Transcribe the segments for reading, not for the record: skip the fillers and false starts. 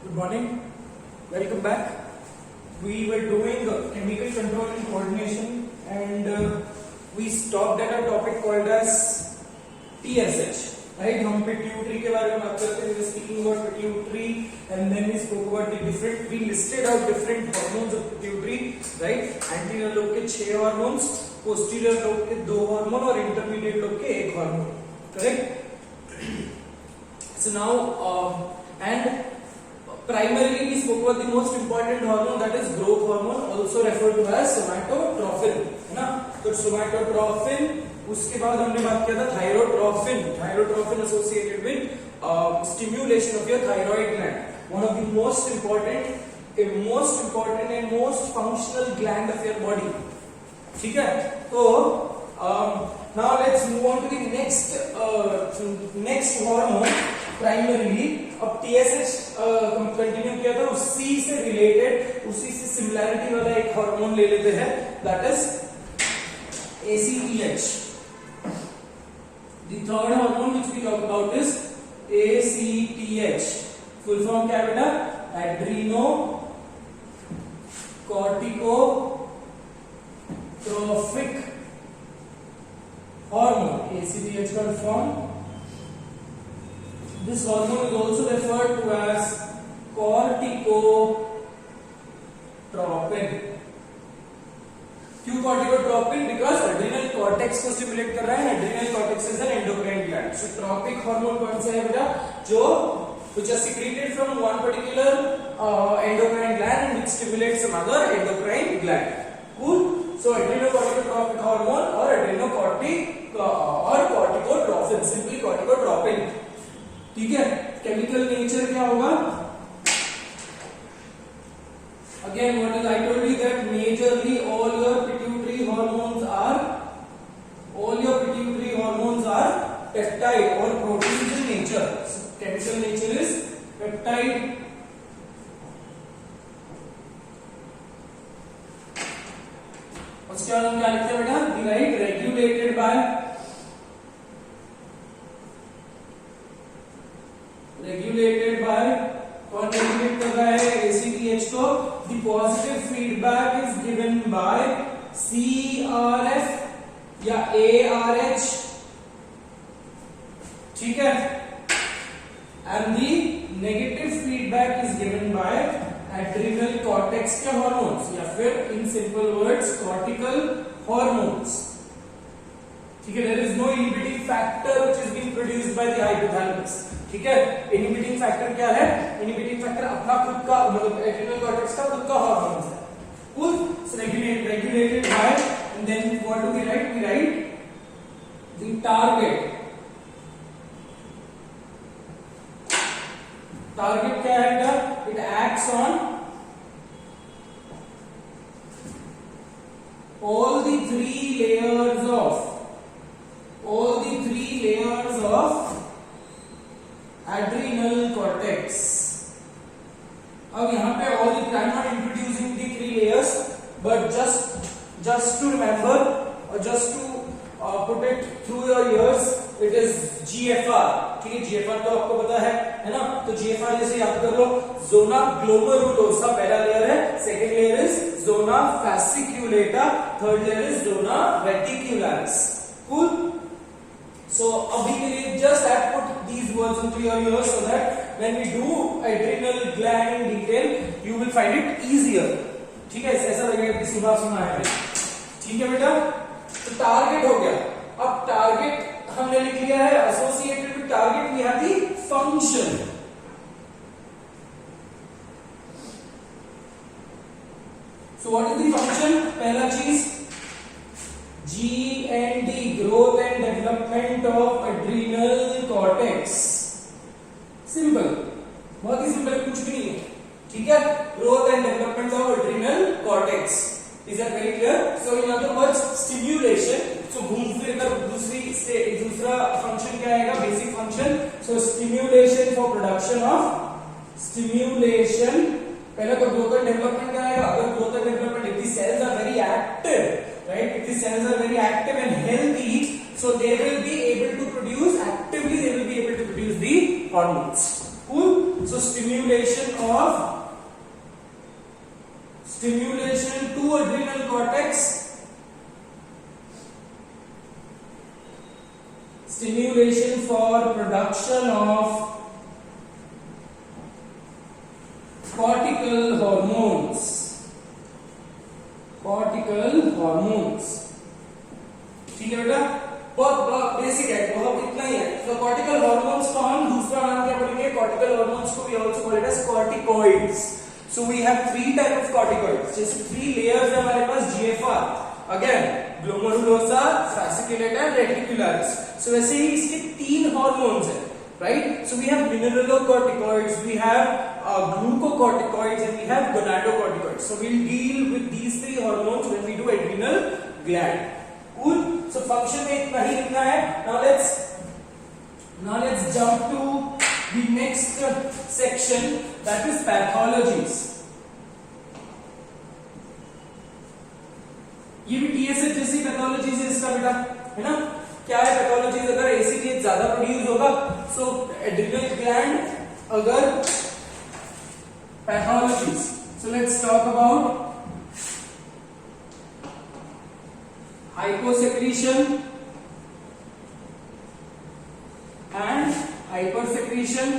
Good morning. Welcome back. We were doing chemical control and coordination, and we stopped at a topic called as TSH. Right? हम pituitary के बारे में बात करते हैं. We were speaking about pituitary, and then we spoke about the different. We listed out different hormones of pituitary. Right? Anterior लोग के 6 hormones, posterior लोग के 2 hormone और intermediate लोग के 1 hormone. Correct? So now and primarily we spoke about the most important hormone, that is growth hormone, also referred to as somatotrophin, है ना. तो somatotrophin, उसके बाद हमने बात किया था thyrotrophine associated with stimulation of your thyroid gland, one of the most important and most functional gland of your body. ठीक है. तो now let's move on to the next hormone. Primarily अब TSH कंटिन्यू किया था, उसी से related, उसी से सिमिलैरिटी वाला एक हार्मोन ले लेते हैं, that is ACTH. The third hormone which we talk about is ACTH. Full form क्या बेटा? Adreno corticotrophic hormone. ACTH का form. This hormone is also referred to as corticotropin. क्यों corticotropin? Because adrenal cortex को stimulate कर रहा है. Adrenal cortex is an endocrine gland. So tropic hormone कौन सा है बेटा? जो which are secreted from one particular endocrine gland and which stimulates some other endocrine gland. Cool. So adrenocorticotropic hormone or adrenocortic or corticotropin. Simply corticotropin. ठीक है. Chemical nature क्या होगा? Again, what I told you that majorly all your pituitary hormones are peptide or proteins in nature. So, chemical nature is peptide. उसके बाद हम क्या लिखते हैं बेटा? Right, regulated by कौन रेगुलेट कर रहा है? ACTH को. The positive feedback is given by CRF या ARH. ठीक है. And the negative feedback is given by adrenal cortex के हॉर्मोन्स, या फिर in simple words cortical hormones. ठीक है. There is no inhibiting factor which is being produced by the hypothalamus. ठीक है. इनहिबिटिंग फैक्टर क्या है? इनहिबिटिंग फैक्टर अपना खुद का, मतलब एड्रिनल कॉर्टेक्स का खुद का हार्मोन है. Cool. So regulated by, and then what do we write? We write the target. Target क्या है बेटा? It acts on all the three layers of adrenal cortex. अब यहाँ पे all the, I'm not introducing the 3 layers, but just to remember or just to put it through your ears, it is GFR. ठीक है. GFR तो आपको पता है ना? तो GFR जैसे याद कर लो. Zona glomerulosa पहला लेयर है, second layer is zona fasciculata, third layer is zona reticularis. Cool. So abhi ke liye just I put these words into your ears so that when we do adrenal gland in detail you will find it easier. ठीक है. ऐसा लगेगा कि सुना है. ठीक है बेटा. तो टारगेट हो गया. अब टारगेट हमने लिख लिया है. Associated with target we have the function. So what is the function? पहला चीज G&D, growth and development of adrenal cortex. Simple, बहुत ही सिंपल, कुछ भी नहीं है. ठीक है. growth and development of adrenal cortex. Is that very clear? So in other words, stimulation. So घूम फिर कर दूसरा फंक्शन क्या आएगा? Basic function. So stimulation for production of stimulation. पहले तो growth and development क्या आएगा? अगर growth and development, if the cells are very active, right? If the cells are very active and healthy, so they will be able to produce the hormones. Cool. So stimulation to adrenal cortex, stimulation for production of cortical hormones, ठीक है बेटा, बहुत basic है, बहुत इतना ही है। तो cortical hormones को हम दूसरा नाम क्या बोलेंगे, कॉर्टिकल हार्मोन्स को we also call it as corticoids. So we have 3 type of corticoids, जैसे 3 लेयर्स है हमारे पास GFR, again glomerulosa, fasciculata and reticularis। So वैसे ही इसके 3 हार्मोन्स है, right. So we have mineralocorticoids, we have glucocorticoids and we have gonadocorticoids। So we'll deal with these 3 hormones when we do adrenal gland। Cool। So function में इतना ही लिखना है। Now let's jump to the next section, that is pathologies। ये भी TSH जैसी pathologies है इसका बेटा, है ना। क्या है पैथोलॉजीज, अगर ACTH ज्यादा प्रोड्यूस होगा, सो एड्रिनल ग्लैंड, अगर pathologies, so let's talk about hyposecretion and hypersecretion,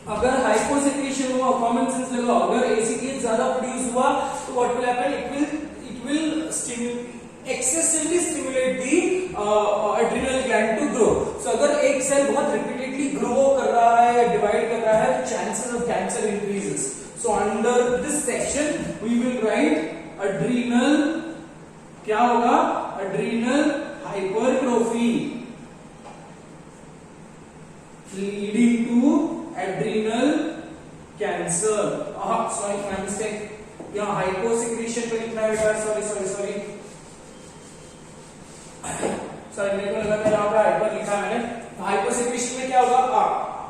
अगर हाइपोसेक्रेशन हुआ, कॉमन सेंस लगाओ, अगर ACTH ज्यादा प्रोड्यूस हुआ तो what will happen, it will excessively stimulate the adrenal gland to grow। so अगर एक सेल बहुत repeatedly grow कर रहा है या डिवाइड कर रहा है, तो chances of cancer increases। so under this section we will write adrenal, क्या होगा, adrenal hypertrophy leading to adrenal cancer। sorry my mistake, यहाँ हाइपोसेक्रेशन पे लिखना है बेटा, सॉरी मेरे को लगा था यहाँ पे हाइपर लिखा है मैंने। हाइपोसेक्रेशन में क्या होगा,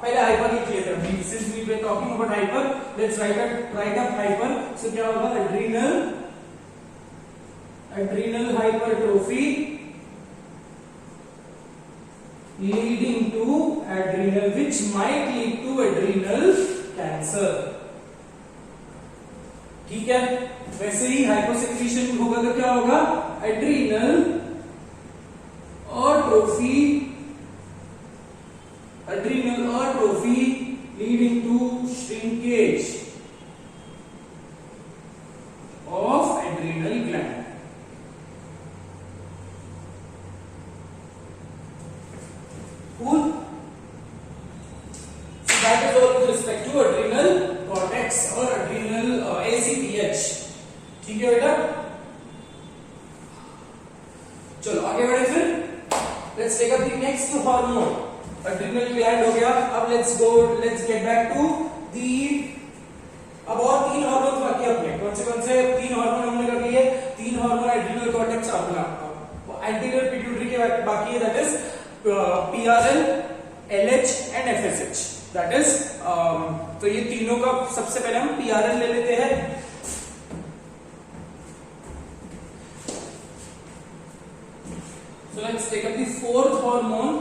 पहले हाइपर लिख लेते हैं, since we were talking about hyper, let's write up hyper. So क्या होगा, adrenal hypertrophy leading to adrenal, which might lead to adrenal cancer। ठीक है, वैसे ही हाइपोसेक्रेशन होगा तो क्या होगा, adrenal atrophy leading to shrinkage of adrenal gland। cool। so that is all with respect to adrenal cortex or adrenal ACTH। ठीक है बेटा, चलो आगे बढ़े फिर। Let's take up the next hormone। adrenal gland हो गया, अब let's get back to the, अब और 3 हार्मोन बाकी है अपने, कौन से 3 हार्मोन हमने कर लिए, 3 हार्मोन एड्रिनल कॉर्टेक्स अपना, एंटीरियर पिट्यूटरी के बाकी है, that is PRL, LH and FSH, that is तो ये तीनों का सबसे पहले हम PRL ले लेते हैं। So let's take up the 4th hormone,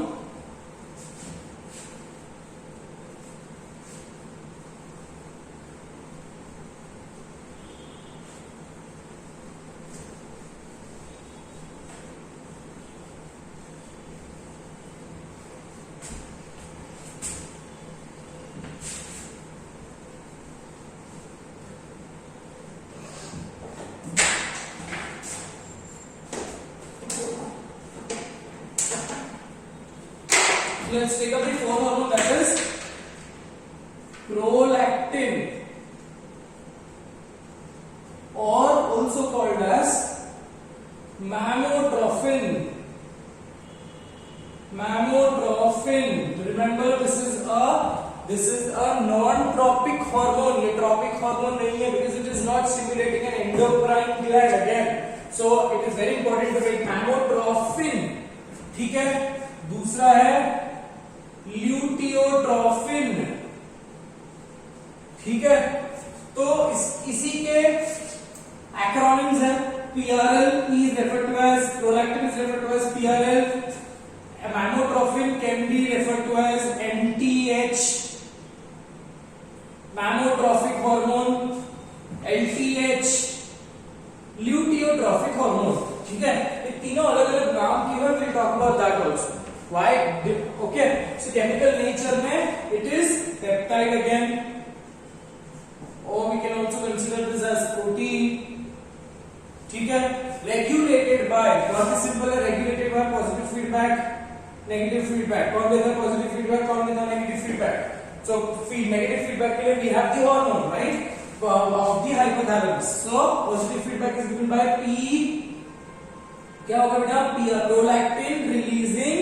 let's take up the 4th hormone, that is prolactin, or also called as mammotrophin। remember this is a non-tropic hormone, ये tropic hormone नहीं है, because it is not stimulating an endocrine gland again, so it is very important to write mammotrophin। ठीक है, दूसरा है ल्यूटियोट्रोफिन। ठीक है, तो इसी के एक्रोनिम्स हैं, PRL is referred to as prolactin is referred to as PRL. Mammotrophin can be referred to as MTH. Mammotrophic hormone LTH. Luteotrophic hormone. ठीक है, ये तीनों अलग अलग नाम क्यों है? We'll talk about that also. Why? Okay. So chemical nature में it is peptide again, or we can also consider this as protein. ठीक है, regulated by, बहुत simple है, regulated by positive feedback, negative feedback. कौन देता है positive feedback, कौन देता है negative feedback? So negative feedback के लिए we have the hormone, right? Of the hypothalamus. So positive feedback is given by P. क्या होगा बेटा? Prolactin releasing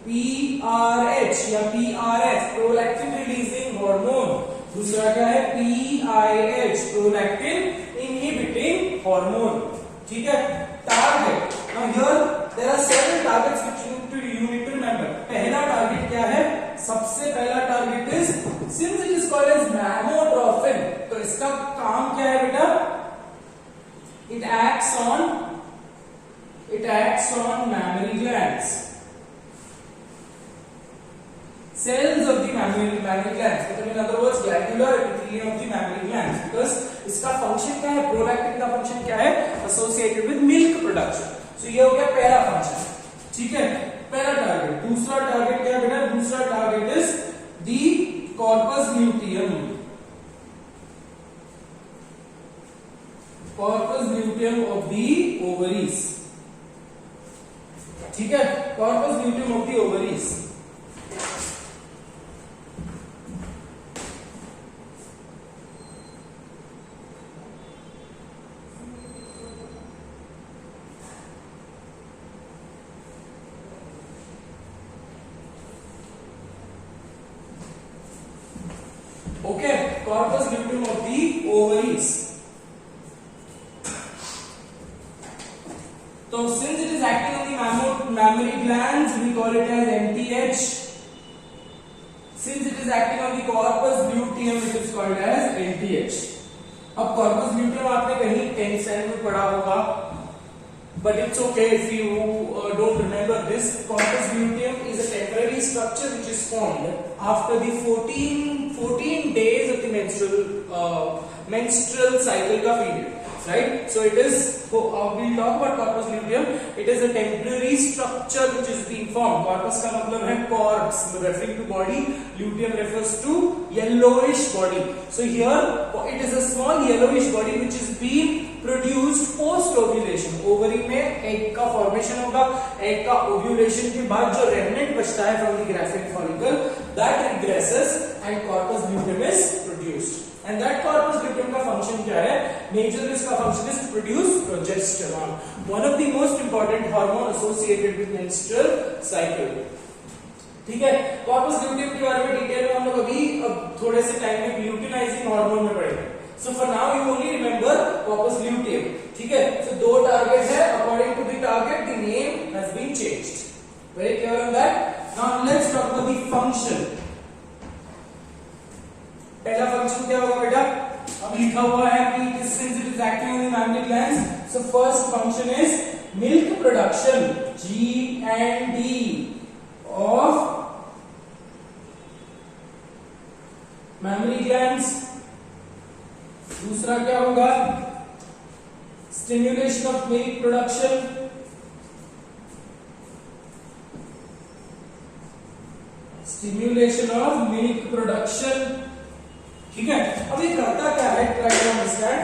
PRH या PRF, prolactin releasing hormone. दूसरा क्या है? PIH, prolactin inhibiting hormone. ठीक है? Target. Now here there are several targets which you need to remember. पहला target क्या है? सबसे पहला target is, since it is called as mammotrophin, तो इसका काम क्या है बेटा? It acts on mammary glands, cells of the mammary glands. मतलब in other words, glandular epithelium of the mammary glands. Because इसका function क्या है? Prolactin का function क्या है? Associated with milk production. So ये हो गया पहला function. ठीक है, पहला target. दूसरा target क्या है बेटा? दूसरा target is the corpus luteum. Corpus luteum of the ovaries. ठीक है, corpus luteum of the ovaries. Okay, corpus luteum of the ovaries. So since it is acting on the mammary glands, we call it as MTH. Since it is acting on the corpus luteum, it is called as LTH. अब corpus luteum आपने कहीं 10th standard में पढ़ा होगा, but it's okay if you don't remember this. Corpus luteum is a temporary structure which is formed after the 14 days of the menstrual cycle का period. Right, so it is. We'll talk about corpus luteum. It is a temporary structure which is being formed. Corpus का मतलब है corpus, referring to body. Luteum refers to yellowish body. So here it is a small yellowish body which is being produced post ovulation. Ovary में egg का formation होगा. Egg का ovulation के बाद जो remnant बचता है from the graphic follicle, that regresses and corpus luteum is produced. And that corpus luteum का function क्या है? Major इसका function is to produce progesterone, one of the most important hormone associated with menstrual cycle. ठीक है, corpus luteum के बारे में detail में हम लोग अभी थोड़े से टाइम में luteinizing hormone में पढ़ेंगे. So for now you only remember corpus luteum. ठीक है, so दो target है. According to the target, the name has been changed. Very clear on that? Now let's talk about the function. पहला function क्या होगा बेटा? अब लिखा हुआ है कि since it is acting on the mammary glands, so first function is milk production, G&D of mammary glands. दूसरा क्या होगा? Stimulation of milk production. Stimulation of milk production. ठीक है, अब ये करता क्या है? Try to understand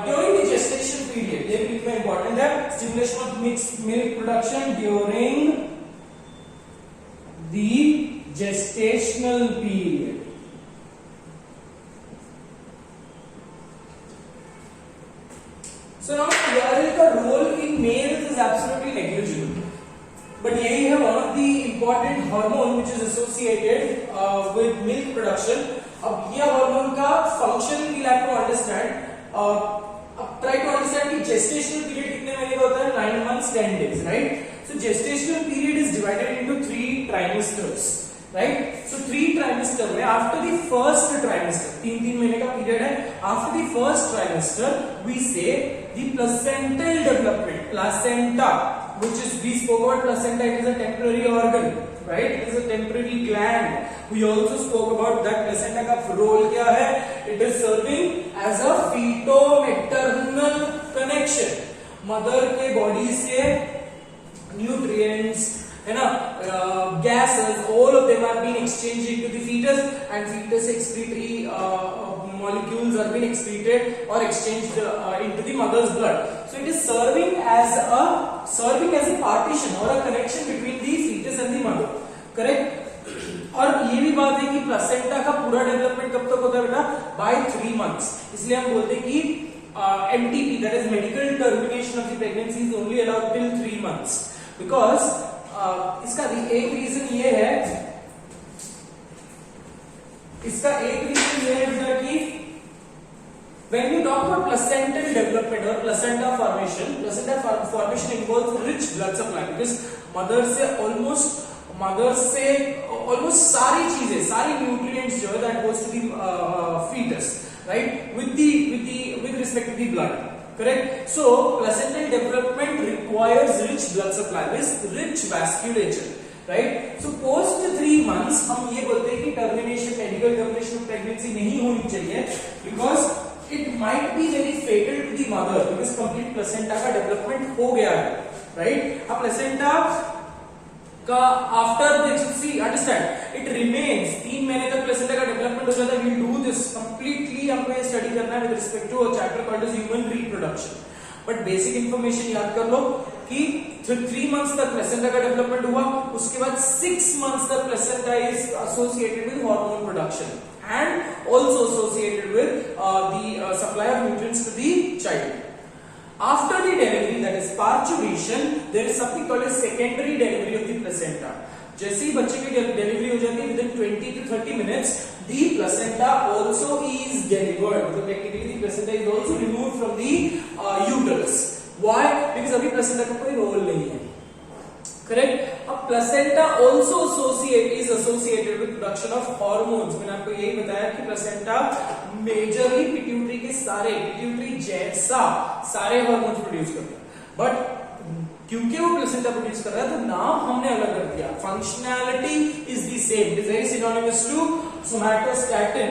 during the gestation period. ये भी इतना इंपॉर्टेंट है. Stimulation of milk production during the gestational period. So now PRL का role in males is absolutely negligible, but यही है one of the important hormone which is associated with milk production. अब ये hormone का function we have to understand. अब try to understand कि gestational period कितने महीने का होता है? 9 months 10 days, right? So gestational period is divided into 3 trimesters, right? So 3 trimester में आफ्टर द फर्स्ट ट्राइमेस्टर, 3 महीने का पीरियड है. After the first trimester we say the placental development, placenta, which is, we spoke about placenta, it is a temporary organ, right? It is a temporary gland. We also spoke about that placenta का role क्या है? It is serving as a feto-maternal connection. Mother के body से nutrients, है ना, gases, all of them are being exchanged into the fetus, and fetus excretory molecules are being excreted or exchanged into the mother's blood. So it is serving as a partition or a connection between the fetus and the mother. Correct? और ये भी बात है कि placenta का पूरा development कब तक होता है बेटा? By 3 months. इसलिए हम बोलते हैं कि MTP, that is medical termination of the pregnancy, is only allowed till 3 months, because इसका एक रीजन ये है, बेटा कि when you talk about placental development or placenta formation involves rich blood supply, because mother से almost सारी चीजें, सारी nutrients जो है that goes to the fetus, right, with respect to the blood. Correct? So placental development requires rich blood supply with rich vasculature, right? So post 3 months हम ये बोलते हैं कि medical termination of pregnancy नहीं होनी चाहिए, because it might be very fatal to the mother, because complete placenta का development हो गया है, right? अब placenta का after this, see, understand, it remains 3 महीने तक प्लेसेंटा का डेवलपमेंट हो जाता है. We'll do this completely, हमको ये स्टडी करना है with respect to a chapter called as human reproduction. But basic information याद कर लो कि 3 months तक प्लेसेंटा का डेवलपमेंट हुआ, उसके बाद 6 months तक placenta is associated with hormone production and also associated with the supply of nutrients to the child. After the delivery, that is parturition, there is something called as secondary delivery of the placenta. जैसे ही बच्चे की delivery हो जाती है, within 20 to 30 minutes, the placenta also is delivered. So technically, the placenta is also removed from the uterus. Why? Because अभी placenta का कोई role नहीं है. Correct? अब placenta also is associated with production of hormones. मैंने आपको यही बताया कि placenta majorly pituitary के pituitary जैसा सारे hormones produce करता है. But क्योंकि वो प्लेसेंटा प्रोड्यूस कर रहा है, तो नाम हमने अलग कर दिया. Functionality is the same, it is very synonymous to somatostatin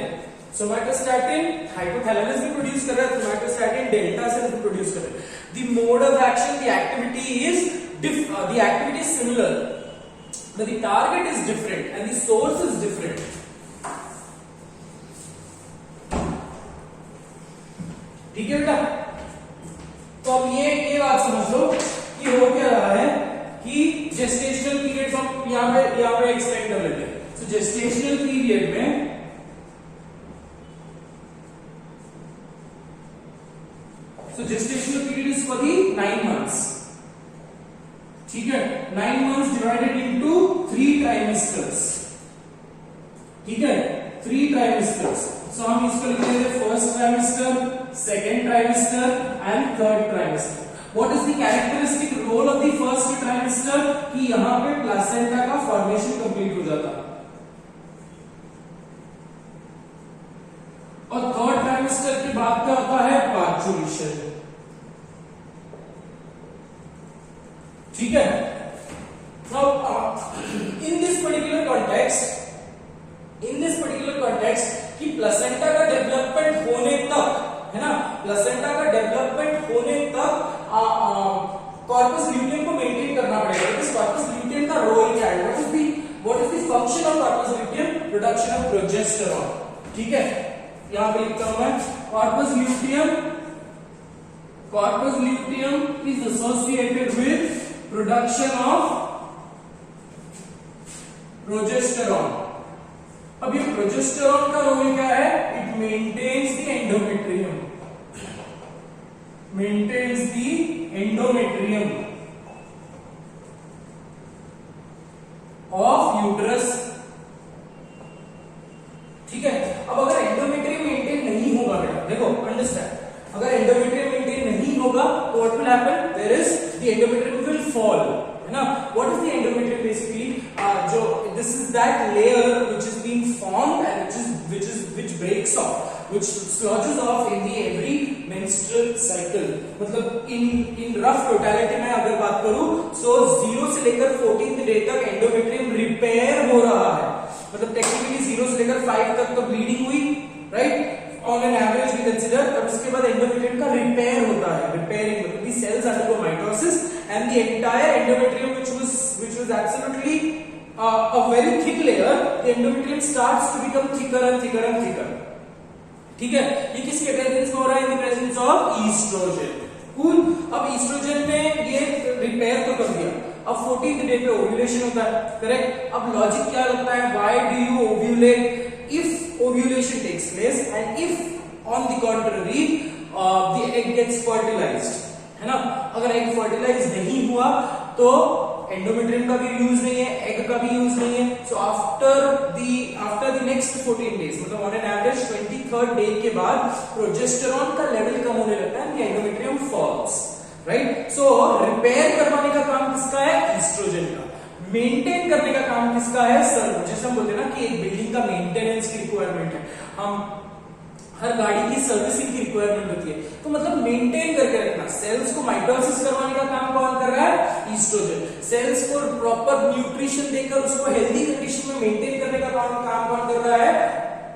hypothalamus भी प्रोड्यूस कर रहा है, सोमैटोस्टैटिन डेल्टा सेल्स भी प्रोड्यूस कर रहा है. The mode of action, the activity is similar, but the target is different and the source is different. ठीक है बेटा? तो अब ये बात समझ लो कि हो क्या रहा है कि जेस्टेशनल पीरियड हम यहां पे एक्सप्लेन कर लेते हैं. सो जेस्टेशनल पीरियड में gestational period is for the 9 months. ठीक है? 9 months डिवाइडेड इनटू 3 ट्राइमेस्टर्स. ठीक है? 3 ट्राइमेस्टर्स. सो हम इसको लिख लेते हैं first trimester, second trimester and third trimester. What is the characteristic role of the first trimester? कि यहां पे प्लेसेंटा का फॉर्मेशन कंप्लीट हो जाता है, और थर्ड ट्राइमेस्टर के बाद क्या होता है? पार्चुरेशन. ठीक है? Now in this particular context कि प्लेसेंटा का डेवलपमेंट होने तक, है ना, प्लेसेंटा का डेवलपमेंट होने तक कॉर्पस ल्यूटियम को मेंटेन करना पड़ेगा. इस कॉर्पस ल्यूटियम का रोल क्या है? What is the function of corpus luteum? Production of progesterone. ठीक है? यहां पे लिखता हूं मैं, corpus luteum is associated with production of progesterone. अब ये प्रोजेस्टेरॉन का रोल क्या है? It maintains the endometrium. Of uterus. ठीक है? अब अगर एंडोमेट्रियम मेंटेन नहीं होगा बेटा, देखो अंडरस्टैंड, अगर एंडोमेट्रियम मेंटेन नहीं होगा तो what will happen? There is the endometrium will fall, है ना. What is the endometrium? Basically जो this is that layer which is being formed and which breaks off, which sludges off in the every menstrual cycle, मतलब in rough totality में अगर बात करूं, सो 0 से लेकर 14th डे तक एंडोमेट्रियम रिपेयर हो रहा है, मतलब टेक्निकली 0 से लेकर 5 तक तो ब्लीडिंग हुई, right, on an average we consider, और उसके बाद एंडोमेट्रियम का रिपेयर होता है, रिपेयरिंग मतलब the cells undergo mitosis and the entire endometrium which was absolutely a very thick layer, the endometrium starts to become thicker and thicker and thicker. ठीक है, ये किसके प्रेजेंस में हो रहा है? In presence of oestrogen. Cool. अब oestrogen ने ये रिपेयर तो कर दिया, अब 14th डे पे ओव्यूलेशन होता है, करेक्ट. अब लॉजिक क्या लगता है? Why do you ovulate? If ovulation takes place and if on the contrary the egg gets fertilised, है ना, अगर एग फर्टिलाइज नहीं हुआ तो एंडोमेट्रियम का भी यूज नहीं है, एग का भी यूज नहीं है. So after the next 14 days, मतलब on an average 23rd day के बाद प्रोजेस्टेरॉन का लेवल कम होने लगता है, endometrium falls, right. So repair करवाने का काम किसका है? ईस्ट्रोजन का. मेंटेन करने का काम किसका है? सर, जैसे हम बोलते हैं ना कि एक बिल्डिंग का मेंटेनेंस की रिक्वायरमेंट है, हम हर गाड़ी की सर्विसिंग की रिक्वायरमेंट होती है, तो मतलब मेंटेन करके रखना. सेल्स को माइटोसिस करवाने का काम कौन कर रहा है? ईस्ट्रोजन. सेल्स को प्रॉपर न्यूट्रिशन देकर उसको हेल्दी कंडीशन में मेंटेन करने का काम कौन कर रहा है?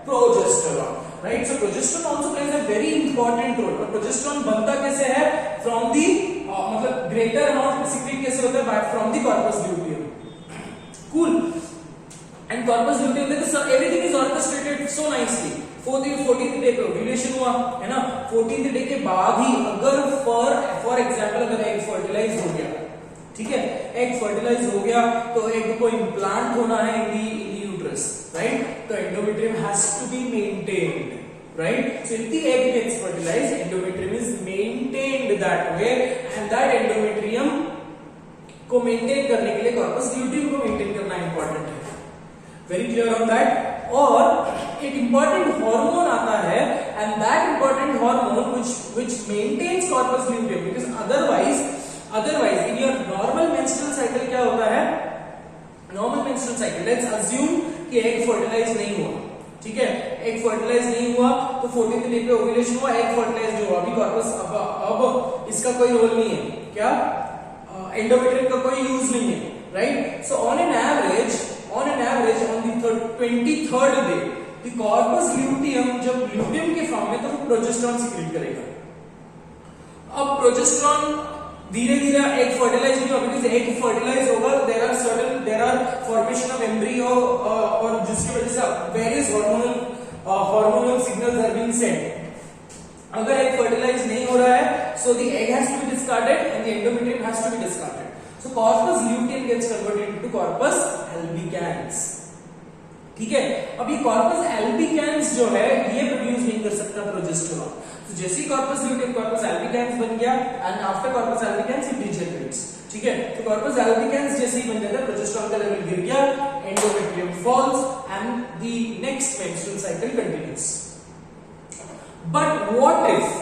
Progesterone, right. So progesterone also plays a very important role. और प्रोजेस्टेरॉन बनता कैसे है? फ्रॉम दी मतलब ग्रेटर अमाउंट सिक्रीट कैसे होता है? From the corpus luteum. Cool. And corpus luteum देखो everything is orchestrated so nicely. 14th day पे ओव्यूलेशन हुआ, है ना. 14th डे के बाद ही अगर फॉर एग्जांपल अगर एग फर्टिलाइज हो गया, ठीक है, एग फर्टिलाइज हो गया तो एग को इम्प्लांट होना है इन दी यूट्रस, राइट. तो endometrium has to be maintained, right. So if the egg gets fertilized, endometrium is maintained that way, and that endometrium को मेंटेन करने के लिए कॉर्पस ल्यूटियम को मेंटेन करना इंपॉर्टेंट है. Very clear on that. और एक इंपॉर्टेंट हार्मोन आता है, and that important hormone which maintains corpus luteum, because otherwise in your normal menstrual cycle क्या होता है? Normal menstrual cycle, let's assume कि एग फर्टिलाइज नहीं हुआ, ठीक है, एग फर्टिलाइज नहीं हुआ तो 14th डे पे ओव्यूलेशन हुआ, एग फर्टिलाइज हुआ, अभी कॉर्पस अब इसका कोई रोल नहीं है, क्या? एंडोमेट्रियम का कोई यूज नहीं है, right. So on an average on the 23rd day the corpus luteum जब ल्यूटियम के फॉर्म में तो वो प्रोजेस्टेरॉन सीक्रेट करेगा. अब प्रोजेस्टेरॉन धीरे धीरे एग फर्टिलाइज नहीं होगा, बिकॉज़ एग फर्टिलाइज होगा there are formation of embryo और जिसकी वजह से various hormonal signals are being sent. अगर एग फर्टिलाइज नहीं हो रहा है, so the egg has to be discarded and the endometrium has to be discarded. So corpus luteum gets converted into corpus albicans. ठीक है. अब ये corpus albicans जो है ये प्रोड्यूस नहीं कर सकता प्रोजेस्टेरॉन. तो जैसे ही corpus luteum corpus albicans बन गया, and after corpus albicans it degenerates. ठीक है. तो corpus albicans जैसे ही बन जाता है, प्रोजेस्टेरॉन का लेवल गिर गया, endometrium falls and the next menstrual cycle continues. But what if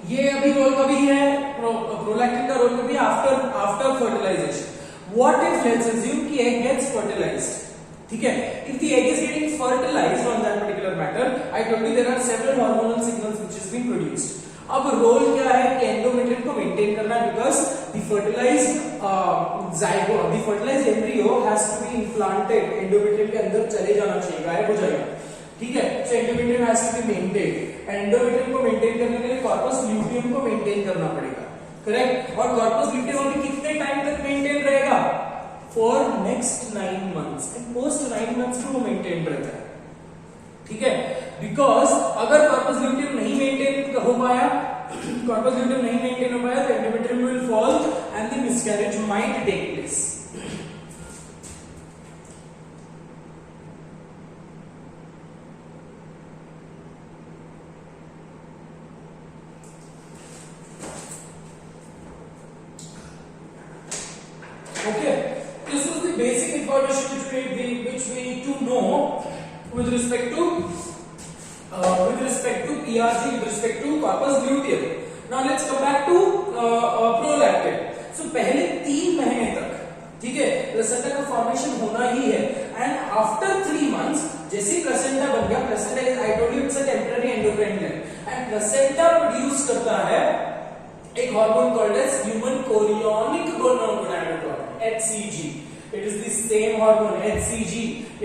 ये अभी रोल कभी है, प्रोलैक्टिन का रोल कभी after fertilisation. What if let's assume कि एग गेट्स फर्टिलाइज्ड, ठीक है. If the egg is getting fertilised on that particular matter, I told you there are several hormonal signals which is being produced. अब role क्या है कि endometrium को maintain करना, because the fertilised zygote, the fertilised embryo has to be implanted, endometrium के अंदर चले जाना चाहिए, गायब हो जाएगा, ठीक है. So endometrium has to be maintained, endometrium को मेंटेन करने के लिए कॉर्पस ल्यूटियम को मेंटेन करना पड़ेगा, करेक्ट. और कॉर्पस ल्यूटियम अभी कितने टाइम तक मेंटेन रहेगा? For next 9 months, and post 9 months को मेंटेन रहता है, ठीक है. बिकॉज अगर कॉर्पस ल्यूटियम नहीं मेंटेन हो पाया, कॉर्पस ल्यूटियम नहीं मेंटेन हो पाया, तो endometrium will fall and the miscarriage might take place. Okay, this was the basic information which we need to know with respect to PRG, with respect to corpus luteum. Now let's come back to prolactin. So पहले 3 महीने तक, ठीक है, placenta का formation होना ही है, and after 3 months जैसे प्लेसेंटा बन गया, placenta is I told you it's a temporary endocrine gland and placenta produce करता है एक hormone called as human chorionic gonadotropin HCG. It is the same hormone HCG.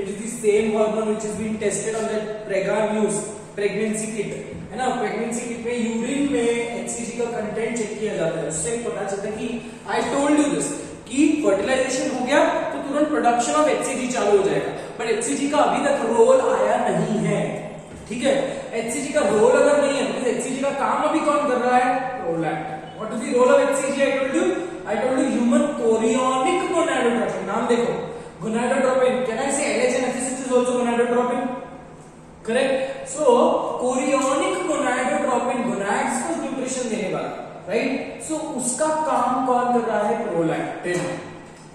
It is the same hormone which has been tested on that Prega News pregnancy kit, है ना. Pregnancy kit में urine में HCG का content check किया जाता है, उससे पता चलता है कि आई टोल्ड यू दिस कि फर्टिलाइजेशन हो गया तो तुरंत प्रोडक्शन ऑफ HCG चालू हो जाएगा, बट HCG का अभी तक रोल आया नहीं है. ठीक है, HCG का रोल अगर नहीं है तो HCG का काम अभी कौन कर रहा है? Prolactin. What is the role of HCG? I told you human chorionic gonadotropin. नाम देखो, gonadotropin. Can I say LHNFSH is also gonadotropin? Correct. So chorionic gonadotropin gonads को न्यूट्रिशन देने वाला, right? So उसका काम कौन कर रहा है? प्रोलैक्टिन.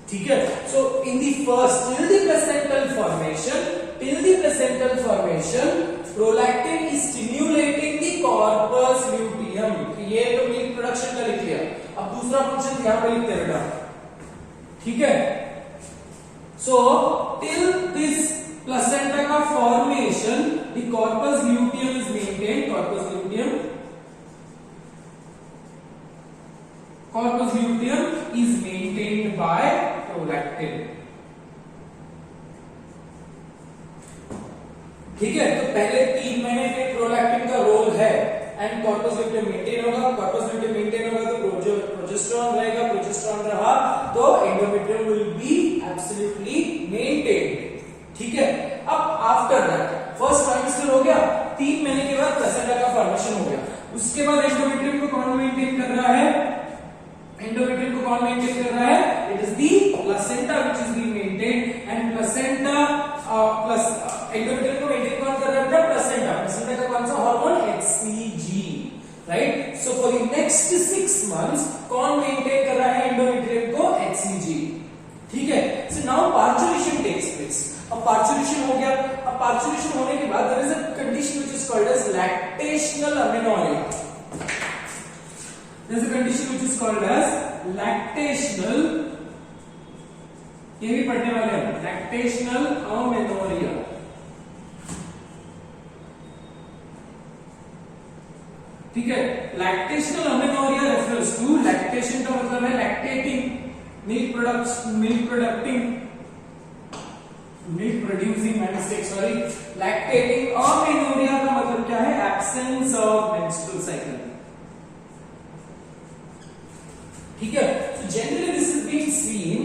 ठीक है. So in the first till the placental formation, prolactin is stimulating the corpus luteum. ये तो मिल्क प्रोडक्शन का लिख लिया. अब दूसरा फंक्शन यहां पे लिखते हैं बेटा. ठीक है. So till this placenta का formation, the corpus luteum is maintained. Corpus luteum is maintained by prolactin. ठीक है. तो पहले 3 महीने पे प्रोलैक्टिन का रोल है एंड कॉर्पस ल्यूटियम मेंटेन होगा. कॉर्पस ल्यूटियम मेंटेन होगा तो प्रोजेस्टेरॉन रहेगा. प्रोजेस्टेरॉन रहा तो endometrium will be absolutely maintained. ठीक है. अब आफ्टर दैट फर्स्ट ट्राइमेस्टर हो गया, 3 महीने के बाद प्लेसेंटा का फॉर्मेशन हो गया. उसके बाद एंडोमेट्रियम को कौन मेंटेन कर रहा है? एंडोमेट्रियम को कौन मेंटेन कर रहा है? It is the placenta which is being maintained and placenta plus endometrium को मेंटेन कौन कर रहा है? प्लेसेंटा. प्लेसेंटा का कौन सा hormone? HCG. Right. So for the next 6 months कौन मेंटेन कर रहा है एंडोमेट्रियम को? HCG. ठीक है. So now parturition takes place. अब पार्चुरेशन हो गया. अब पार्चुरेशन होने के बाद there is a condition which is called as lactational amenorrhoea. There is a condition which is called as lactational, ये भी पढ़ने वाले हैं, लैक्टेशनल अमेनोरिया. ठीक है. Lactational amenorrhoea refers to, lactation का मतलब है lactating, milk producing lactating. Amenorrhoea का मतलब क्या है? Absence of menstrual cycle. ठीक है. So generally this is being seen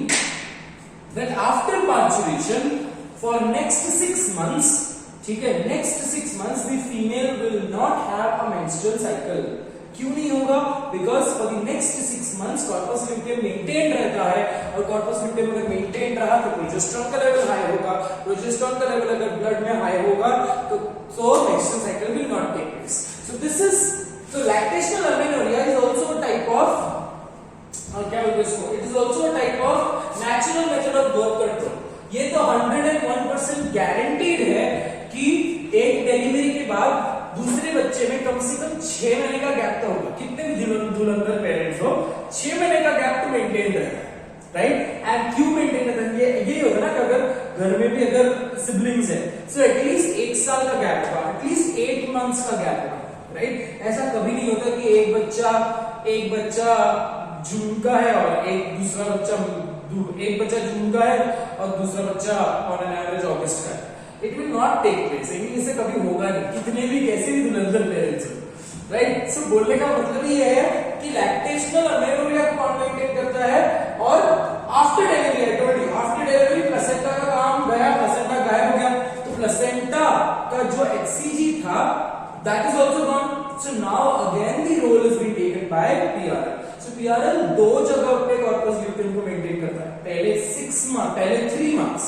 that after parturition for next 6 months, ठीक है, next 6 months the female will not have a menstrual cycle. क्यों नहीं होगा? Because for the next 6 months corpus luteum maintained रहता है और corpus luteum अगर maintained रहा तो प्रोजेस्टेरॉन का लेवल हाई होगा. प्रोजेस्टेरॉन का लेवल अगर ब्लड में हाई होगा तो menstrual cycle will not take place. So lactational amenorrhea is also a type of क्या बोलते हैं इसको? It is also a type of natural method of birth control. ये तो 101% गारंटीड है कि एक डिलीवरी के बाद दूसरे बच्चे में कम से कम 6 महीने का गैप तो होगा. कितने भी धुरंधर पेरेंट्स हो, 6 महीने का गैप तो मेंटेन रहेगा. राइट. एंड क्यों मेंटेन रहता है? ये होगा ना कि अगर घर में भी अगर सिबलिंग्स है सो एटलीस्ट 1 साल का गैप होगा, एटलीस्ट 8 मंथ्स का गैप होगा. राइट. ऐसा कभी नहीं होता कि एक बच्चा जून का है और एक बच्चा जून का है और दूसरा बच्चा ऑन एन एवरेज अगस्त का है. It will not take place. इसे कभी होगा नहीं, कितने भी कैसे भी धुरंधर पेरेंट्स हो. राइट. सो बोलने का मतलब ये है कि लैक्टेशनल अमेनोरिया को कौन मेंटेन करता है. और after delivery, I told you, after delivery placenta का काम गया, प्लेसेंटा गायब हो गया, तो प्लेसेंटा का जो HCG था that is also gone. So now again the role is being taken by PRL. So PRL 2 जगह पे कॉर्पस ल्यूटियम को मेंटेन करता है. पहले 3 मंथ्स.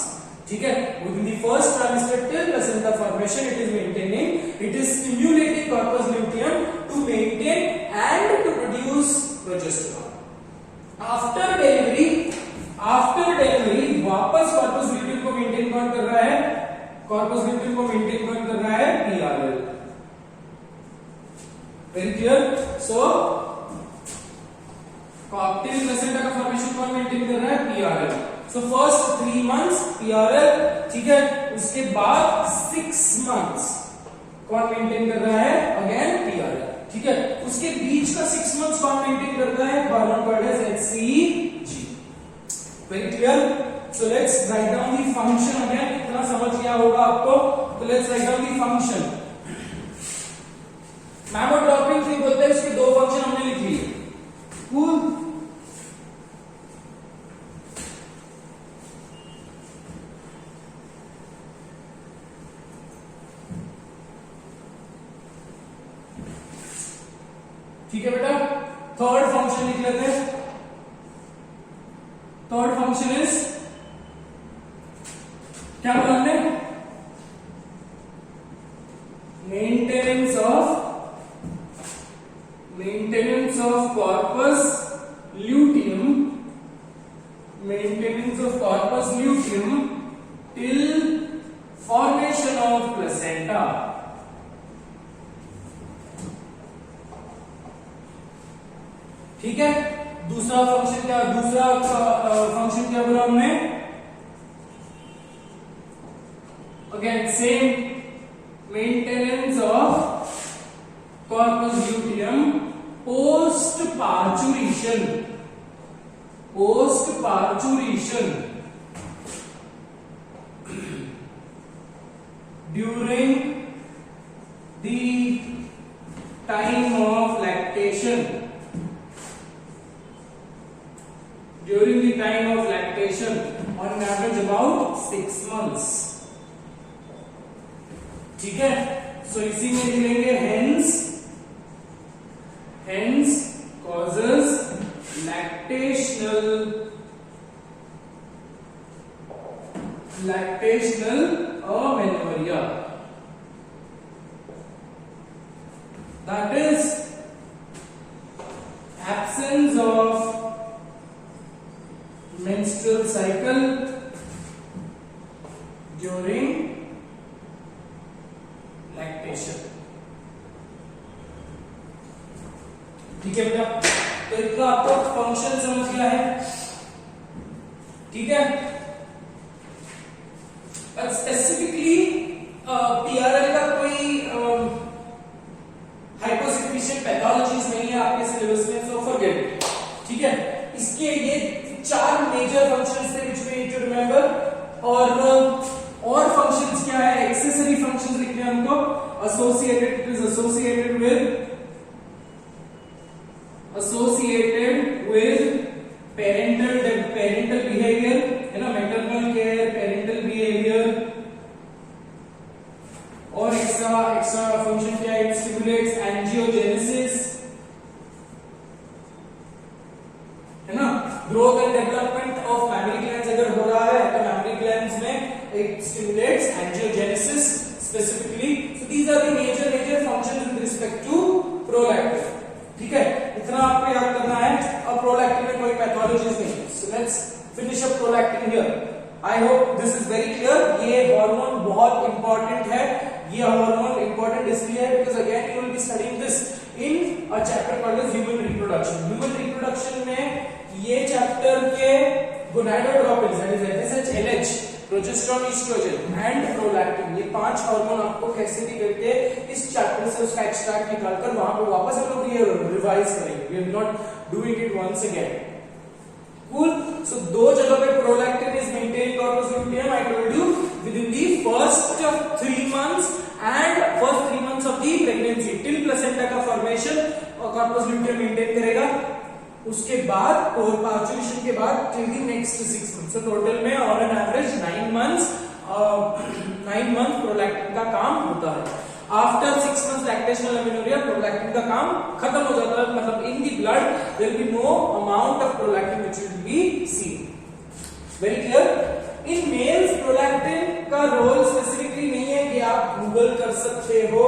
ठीक है. within the first trimester till placenta formation it is stimulating corpus luteum to maintain and to produce progesterone. after delivery वापस corpus luteum को मेंटेन कौन कर रहा है? corpus luteum को मेंटेन कौन कर रहा है? PRL. very clear. so cocktail placenta का फॉर्मेशन कौन मेंटेन कर रहा है? PRL. So first 3 months PRL, ठीक है, उसके बाद 6 मंथ्स कौन मेंटेन कर रहा है, अगेन PRL, ठीक है, उसके बीच का 6 मंथ्स कौन मेंटेन करता है, hormone called as HCG। Very clear. So let's write down the function again, इतना समझ गया होगा आपको, तो let's write down the function. Mammotropin नहीं बोलते हैं, इसके 2 फंक्शन हमने लिख लिए। कूल। ठीक है बेटा, थर्ड फंक्शन लिख लेते हैं। थर्ड फंक्शन इज क्या बोला हमने, maintenance of corpus luteum till formation of placenta। ठीक है, दूसरा फंक्शन क्या बोला हमने, again same, maintenance of corpus luteum post parturition during the time of lactation, on an average about 6 months। ठीक है, सो इसी में लिख लेंगे hence causes lactational amenorrhea, that is absence of menstrual cycle during lactation। ठीक है बेटा, तो इतना आपको फंक्शन समझ गया है, ठीक है। स्पेसिफिकली PRL का कोई हाइपोसेक्रीशन पैथोलॉजीज नहीं है आपके सिलेबस में, सो फॉरगेट इट, ठीक है। इसके ये 4 मेजर फंक्शंस थे which we need to remember, और फंक्शंस क्या है, एक्सेसरी फंक्शंस लिखने हैं हमको, associated with parental behavior, है ना, maternal care, parental behavior, और एक्स्ट्रा फंक्शन क्या है, it stimulates angiogenesis, है ना, growth and development of memory glands अगर हो रहा है तो मैमरी ग्लैंड्स में it stimulates angiogenesis specifically। so these are the major functions with respect to prolactin, ठीक है, इतना आपको याद करना है। अब प्रोलैक्टिन में कोई पैथोलॉजीज नहीं है, so let's finish up prolactin here. I hope this is very clear. ये हार्मोन बहुत इंपॉर्टेंट है, ये हार्मोन इंपॉर्टेंट इसलिए है because again you will be studying this in a chapter called as human reproduction में ये चैप्टर के gonadotropins that is FSH, LH, progesterone, oestrogen and prolactin, ये 5 हार्मोन आपको कैसे भी करके इस चैप्टर से उसका एक्सट्रैक्ट निकालकर वहां पे वापस हम लोग ये रिवाइज करेंगे। We are not doing it once again. Cool. So 2 जगह पे prolactin is maintained corpus luteum, I told you, within the first 3 months and first 3 months of the pregnancy till placenta का formation corpus luteum maintain करेगा। उसके बाद parturition के बाद till the next 6 months, so total में on an average 9 months prolactin का काम होता है। After 6 months lactational amenorrhea prolactin का काम खत्म हो जाता है, मतलब in the blood there will be no amount of prolactin which will be seen. Very clear. In males prolactin का रोल स्पेसिफिकली नहीं है कि आप गूगल कर सकते हो,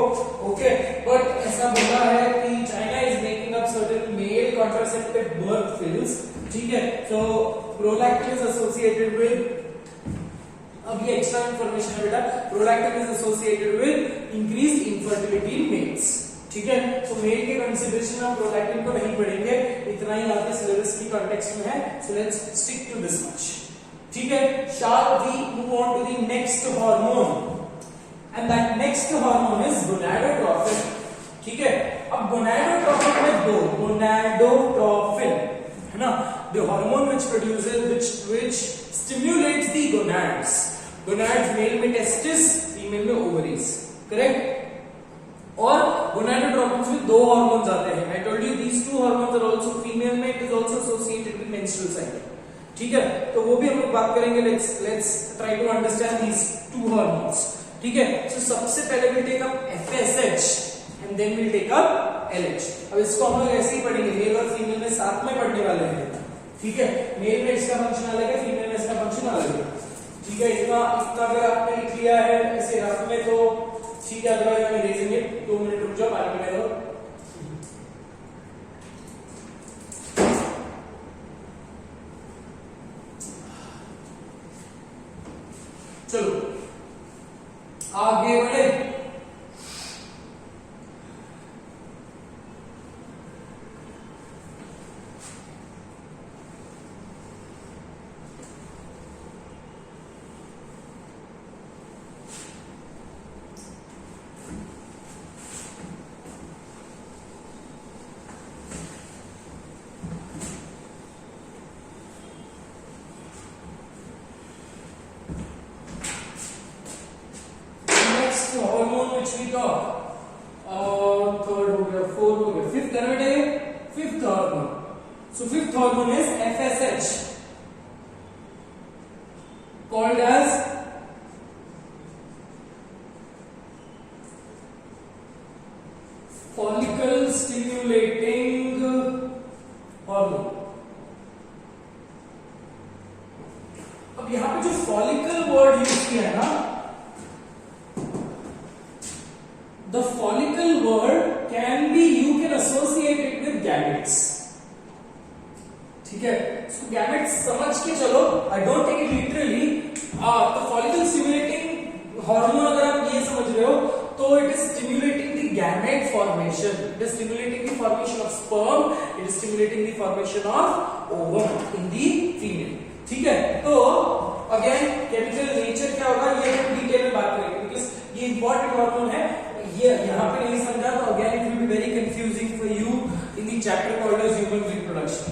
ओके, बट ऐसा बोला है कि China is making up certain male contraceptive birth pills, ठीक है। So prolactin is associated with, अब ये एक्स्ट्रा इंफॉर्मेशन है बेटा, prolactin is associated with increased infertility in males, ठीक है। सो मेल के कंसीडरेशन में प्रोलैक्टिन को नहीं पढ़ेंगे, इतना ही आपके सिलेबस की कॉन्टेक्स्ट में है, so let's stick to this much, ठीक है, shall we move on to the next hormone and that next hormone is gonadotrophin. ठीक है, अब gonadotrophin में दो gonadotrophin है ना, the hormone which produces which stimulates the gonads. Gonads male में testis, फीमेल में ovaries, करेक्ट। और gonadotropins में दो हार्मोन्स आते हैं। I told you these two hormones are also female में, it is also associated with menstrual cycle। ठीक है, तो वो भी हम लोग बात करेंगे। let's try to understand these two hormones। ठीक है, so सबसे पहले we'll take up FSH and then we'll take up LH। अब इसको हम लोग ऐसे ही पढ़ेंगे, मेल और फीमेल में साथ में पढ़ने वाले हैं। ठीक है, मेल में इसका फंक्शन अलग है, फीमेल में इसका फंक्शन अलग है। ठीक है, इतना अगर आपने लिख लिया है ऐसे रफ में तो ठीक है, अदरवाइज हमें देखेंगे। 2 मिनट रुक जाओ, पानी में लो। चलो आगे बढ़े। hormone which we talk, third हो गया, fourth हो गया, fifth करना है, fifth hormone। So fifth hormone is FSH, called as follicle stimulating hormone। अब यहां पे जो follicle वर्ड यूज किया है ना, the follicle word can be, you can associate it with gametes। ठीक है, इसको gametes समझ के चलो, I don't take it literally। तो follicle stimulating hormone अगर आप ये समझ रहे हो तो it is stimulating the gamete formation, it is stimulating the formation of sperm, it is stimulating the formation of ovum in the female। ठीक है, तो अगेन केमिकल नेचर क्या होगा ये हम डिटेल में बात करेंगे, बिकॉज़ ये इंपॉर्टेंट हार्मोन है। ये यहाँ पे नहीं समझा तो again it will be very confusing for you in the chapter called as human reproduction.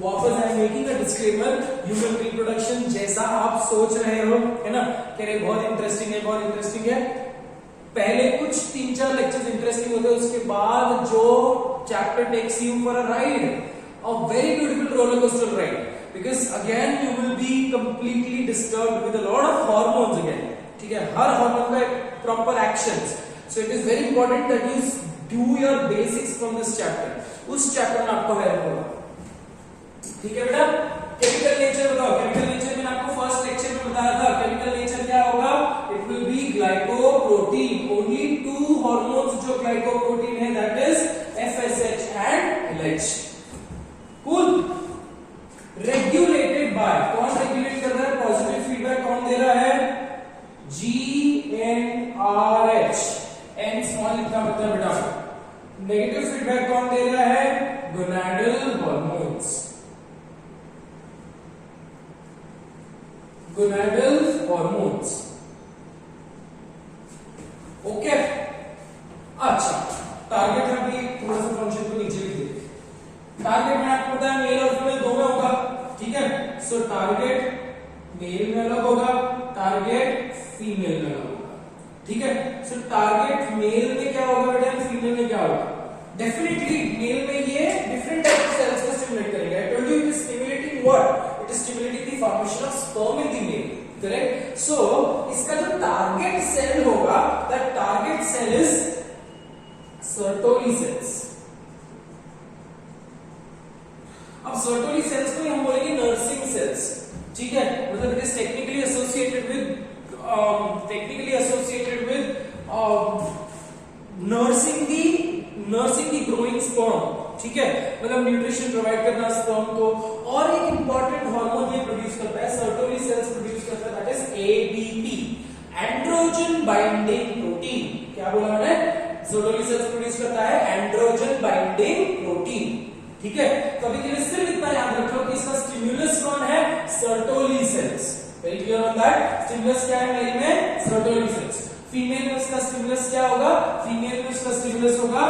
वापस I am making a disclaimer, human reproduction जैसा आप सोच रहे हो है ना, कह रहे बहुत इंटरेस्टिंग है, बहुत इंटरेस्टिंग है, पहले कुछ 3-4 लेक्चर्स इंटरेस्टिंग होते हैं, उसके बाद जो chapter takes you for a ride, a very beautiful roller coaster ride, because again you will be completely disturbed with a lot of hormones again. ठीक है, हर हार्मोन का proper actions, so it is very important that you do your basics from this chapter। उस chapter में आपको help होगा। ठीक है बेटा, केमिकल नेचर बताओ। केमिकल नेचर में आपको फर्स्ट लेक्चर में बताया था, केमिकल नेचर क्या होगा, it will B glycoprotein, only 2 hormones जो ग्लाइकोप्रोटीन है, that is FSH and LH। Cool. Regulated by, कौन रेगुलेट कर रहा है, पॉजिटिव फीडबैक कौन दे रहा है, GnRH, एन स्मॉल लिखना पड़ता है बेटा। नेगेटिव फीडबैक कौन दे रहा है, gonadal hormones, gonadal hormones. Okay, अच्छा टारगेट में भी थोड़ा सा फंक्शन को नीचे लिख दे। टारगेट में आपको पता है मेल और फीमेल दो में होगा। ठीक है, सो टारगेट मेल में अलग होगा, टारगेट फीमेल में अलग होगा। ठीक है, सो टारगेट मेल में क्या होगा बेटा, फीमेल में क्या होगा, डेफिनेटली मेल में ये डिफरेंट टाइप ऑफ सेल्स को स्टिमुलेट करेगा। I told you it is stimulating what, it is stimulating the formation of sperm in the male, correct. So इसका जो टारगेट सेल होगा, that target cell is sertoli cells. अब sertoli cells को हम बोलेंगे nursing cells. ठीक है, मतलब it is technically associated with nursing the growing sperm। ठीक है, मतलब न्यूट्रिशन प्रोवाइड करना स्पर्म को। और एक इंपॉर्टेंट हार्मोन ये प्रोड्यूस करता है, सर्टोली सेल्स प्रोड्यूस करता है, that is ABP, androgen binding protein. क्या बोला मैंने, सर्टोली सेल्स प्रोड्यूस करता है एंड्रोजन बाइंडिंग प्रोटीन। ठीक है, तो अभी के लिए सिर्फ इतना याद रखो कि इसका स्टिमुलस कौन है, Sertoli sales. On that stimulus क्या है मेल में? Sertoli cells. फीमेल में उसका स्टिमुलस क्या होगा? फीमेल में उसका स्टिमुलस होगा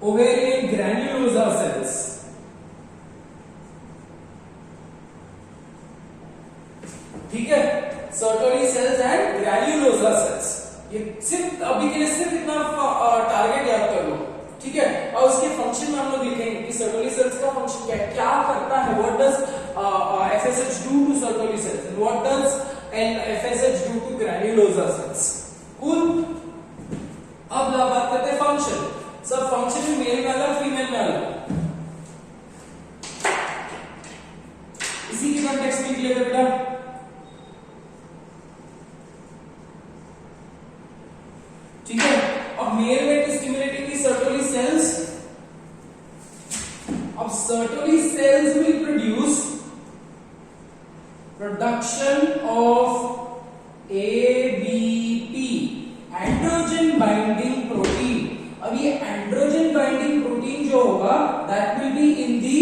ओवेरियन ग्रैन्युलोसा सेल्स। ठीक है, Sertoli cells and granulosa cells. ये सिर्फ अभी के लिए सिर्फ इतना टारगेट याद कर लो, ठीक है। और उसके फंक्शन में हम लोग लिखेंगे कि सर्टोली सेल्स का फंक्शन क्या है, क्या करता है, what does FSH do to Sertoli cells and what does FSH do to granulosa cells. Cool. अब बात करते हैं फंक्शन। सब फंक्शन में मेल में अलग, फीमेल में अलग। इसी के कॉन्टेक्स्ट में लिख बेटा। ठीक है, अब मेल में स्टिमुलेटिंग दी सर्टोली सेल्स। अब sertoli sales will produce production of ABP, androgen binding protein. अब ये एंड्रोजन बाइंडिंग प्रोटीन जो होगा that will be in the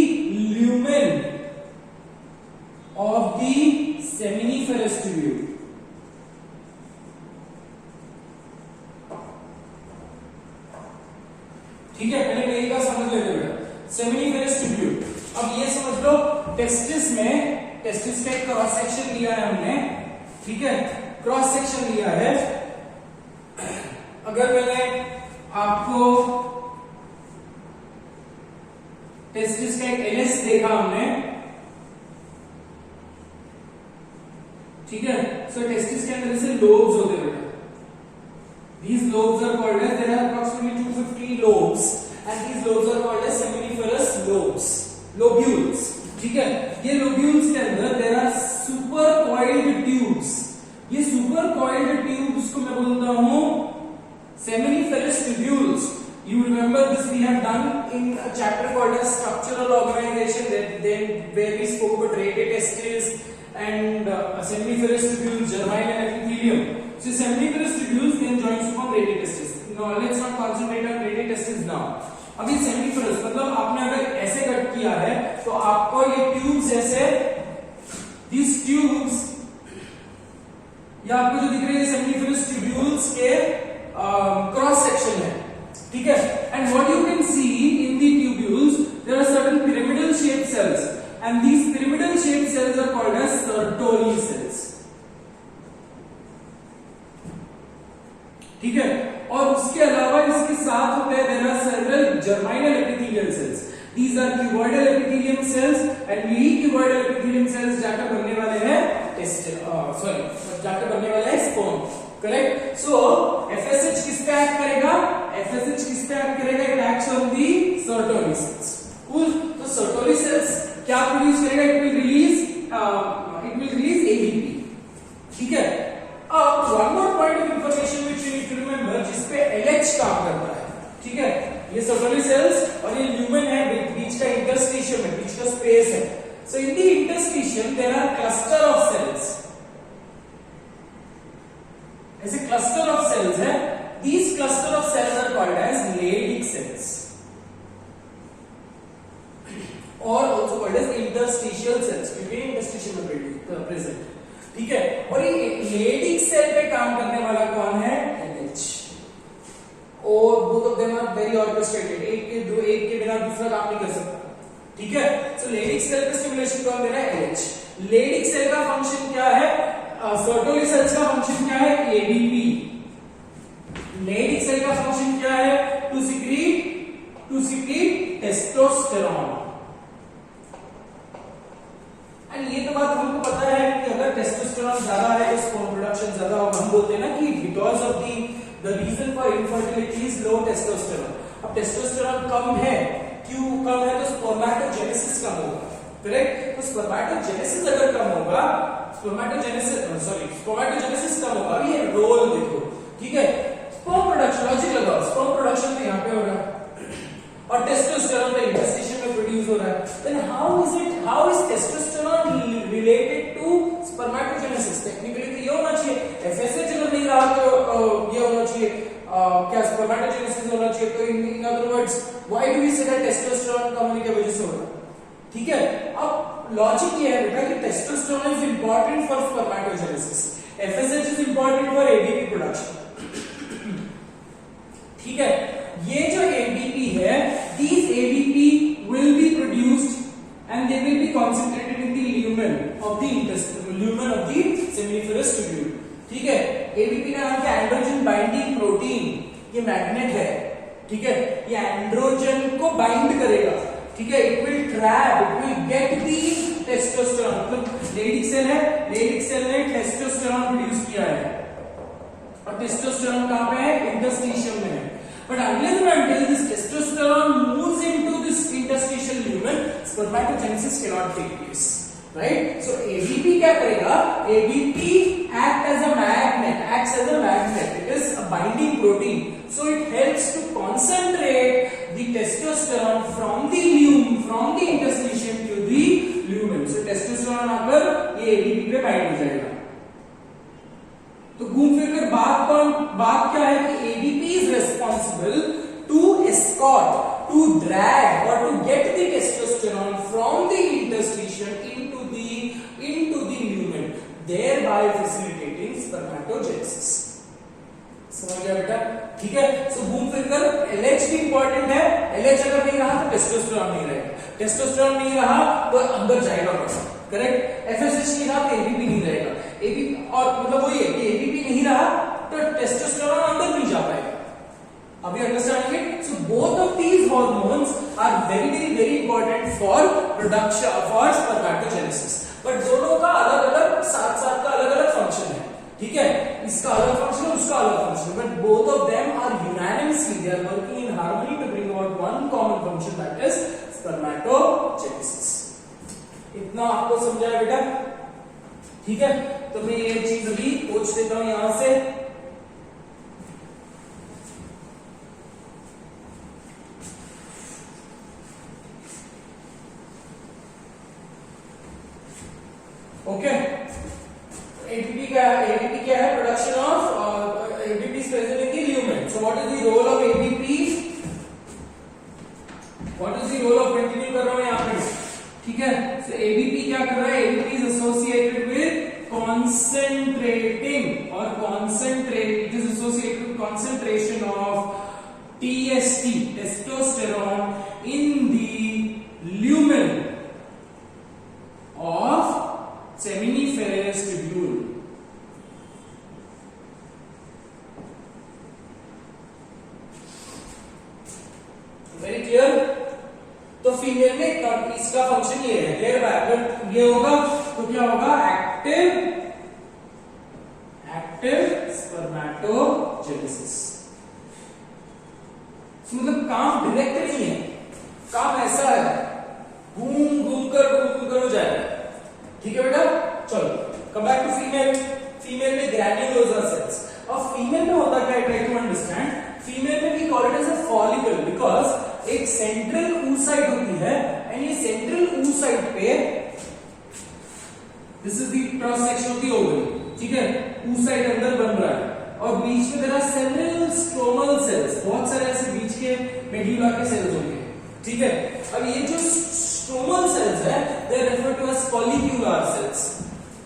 lumen of the seminiferous tubule. ठीक है, पहले मेरी बात समझ लेते बेटा। सेमिनिफेरस ट्यूब्यूल, अब ये समझ लो टेस्टिस में, टेस्टिस का एक क्रॉस सेक्शन लिया है हमने, ठीक है, क्रॉस सेक्शन लिया है। अगर मैंने आपको टेस्टिस का एक एनएस देखा हमने, ठीक है, सो टेस्टिस के अंदर से लोब्स होते हैं। These lobes are called as, there are approximately 250 lobes and these lobes are called as seminiferous lobes, lobules। ठीक है, ये lobules के अंदर there are super coiled tubes। ये super coiled tubes को मैं बोलता हूँ seminiferous tubules। You remember this we have done in a chapter called as structural organization, then where we spoke about radiotestis and seminiferous tubules, germine and epithelium। So seminiferous tubules then joins to form radiotestis। Now let's not concentrate on radiotestis now। अभी seminiferous मतलब आपने अगर ऐसे cut किया है तो आपको ये ट्यूब्स ऐसे, these tubes, ये आपको जो दिख रहे हैं seminiferous tubules के क्रॉस सेक्शन है, ठीक है। And what you can see in the tubules, there are certain pyramidal shaped cells and these pyramidal shaped cells are called as Sertoli cells। ठीक है, और उसके अलावा इसके साथ होते हैं there are several germinal epithelial cells। These are cuboidal epithelium cells and यही cuboidal epithelium cells जाकर बनने वाले हैं जाकर बनने वाला है sperm, करेक्ट। सो FSH किस पे एक्ट करेगा? FSH किस पे एक्ट करेगा? It acts on the Sertoli cells. Cool. तो सर्टोली सेल्स क्या प्रोड्यूस करेगा? It will release ABP। ठीक है, अब one more point of information which you need to remember, जिस पे LH काम करता है, ठीक है। ये सर्टोली सेल्स और ये ल्यूमेन है, बीच का इंटरस्टिशियम है, बीच का स्पेस है। So in the interstitium there are cluster of cells, ऐसे क्लस्टर ऑफ सेल्स है। These cluster of cells are called as leydig cells और also called as interstitial cells, क्योंकि इंटरस्टिशियम में प्रेजेंट, ठीक है। और ये लेडिक सेल पे काम करने वाला कौन है? LH। और both of them are very orchestrated, एक के बिना दूसरा काम नहीं कर सकता, ठीक है। सो लेडिक सेल पे स्टिमुलेशन कौन दे रहा है? LH। लेडिक सेल का फंक्शन क्या है? सर्टोली सेल्स का फंक्शन क्या है? ABP। लेडिक सेल का फंक्शन क्या है? To secrete testosterone. एंड ये तो बात हमको पता है कि अगर टेस्टोस्टेरोन ज्यादा है तो स्पर्म प्रोडक्शन ज्यादा होगा। हम बोलते हैं ना कि because of the reason for infertility is low testosterone. अब टेस्टोस्टेरोन कम है, क्यों कम है? तो स्पर्मेटोजेनेसिस कम होगा, करेक्ट। तो स्पर्मेटोजेनेसिस अगर कम होगा, स्पर्मेटोजेनेसिस कम होगा, ये रोल देखो, ठीक है। स्पर्म प्रोडक्शन, लॉजिक लगाओ, स्पर्म प्रोडक्शन तो यहाँ पे हो रहा है और टेस्टोस्टेरोन तो इंटेस्टाइन में प्रोड्यूस हो रहा है। Then how is testosterone related to spermatogenesis? Technically तो ये होना चाहिए, FSH अगर नहीं रहा तो ये होना चाहिए, क्या स्पर्मेटोजेनेसिस होना चाहिए। तो in other words why do we say that testosterone कम होने की वजह से हो रहा है? ठीक है, अब लॉजिक ये है बेटा कि testosterone is important for spermatogenesis, FSH is important for ADP production. ठीक है, ये जो एडीपी है, these ADP will be produced and they will be concentrated in the lumen of the intestine, lumen of the seminiferous tubule। ठीक है, ADP का नाम क्या, एंड्रोजन बाइंडिंग प्रोटीन, ये मैग्नेट है। ठीक है, ये एंड्रोजन को बाइंड करेगा। ठीक है, it will trap, it will get the testosterone, मतलब लेडिक सेल है, लेडिक सेल ने टेस्टोस्टेरोन प्रोड्यूस किया है और टेस्टोस्टेरोन कहां पे है, इंटरस्टिशियम में है। But unless and until this testosterone moves into this interstitial lumen, spermatogenesis cannot take place, right? So ADP क्या करेगा? ADP acts as a magnet. It is a binding protein, so it helps to concentrate the testosterone from the interstitium to the lumen. So testosterone आकर ये ADP पे bind हो जाएगा। तो घूम फिर कर बात क्या है कि ADP is responsible to escort, to drag और to get the testosterone from the interstitium into the lumen, thereby facilitating spermatogenesis. समझ गया बेटा? ठीक है, सो घूम फिर कर एलएच भी इंपॉर्टेंट है। एलएच अगर नहीं रहा तो टेस्टोस्टेरोन नहीं रहेगा, टेस्टोस्टेरोन नहीं रहा तो अंदर जाएगा प्रोटीन, करेक्ट। एफएसएच नहीं रहा तो एबीपी नहीं रहेगा, एबीपी और मतलब वही है कि एबीपी नहीं रहा तो टेस्टोस्टेरोन अंदर नहीं जा पाएगा। अभी understand it? So both of these hormones are very important for production, for spermatogenesis, but दोनों का अलग-अलग साथ-साथ का अलग-अलग फंक्शन है। ठीक है, इसका अलग फंक्शन, उसका अलग function, but both of them are unanimously they are working in harmony to bring out one common function, that is spermatogenesis. इतना आपको समझाया बेटा? ठीक है, तो मैं ये चीज अभी पूछ देता हूं यहां से। ओके, एडीपी क्या है? Production of ADP is present in the lumen. So what is the role of ADP? What is the role of, continue कर रहा हूं यहां पे। ठीक है, सो एडीपी क्या कर रहा है? ADP is associated with concentrating or concentrate, it is associated with concentration of TST, testosterone, in the lumen of seminiferous tubule. Very clear? तो फीमेल में इसका फंक्शन ये है, क्लियर है? अगर ये होगा तो क्या होगा? Active spermatogenesis. मतलब काम डायरेक्ट नहीं है, काम ऐसा है घूम कर हो जाएगा। ठीक है बेटा? चलो come back to female. Female में ग्रैन्युलोसा सेल्स, और फीमेल में होता क्या है? Try to understand. फीमेल में we call it as a follicle, because एक सेंट्रल oocyte होती है, एंड ये सेंट्रल oocyte पे, this is the cross section of the ovary. ठीक है, oocyte अंदर बन रहा है, और बीच में there are several stromal cells, बहुत सारे ऐसे बीच के मेड्यूला के सेल्स होंगे। ठीक है, अब ये जो स्ट्रोमल सेल्स है, they are referred to as follicular cells.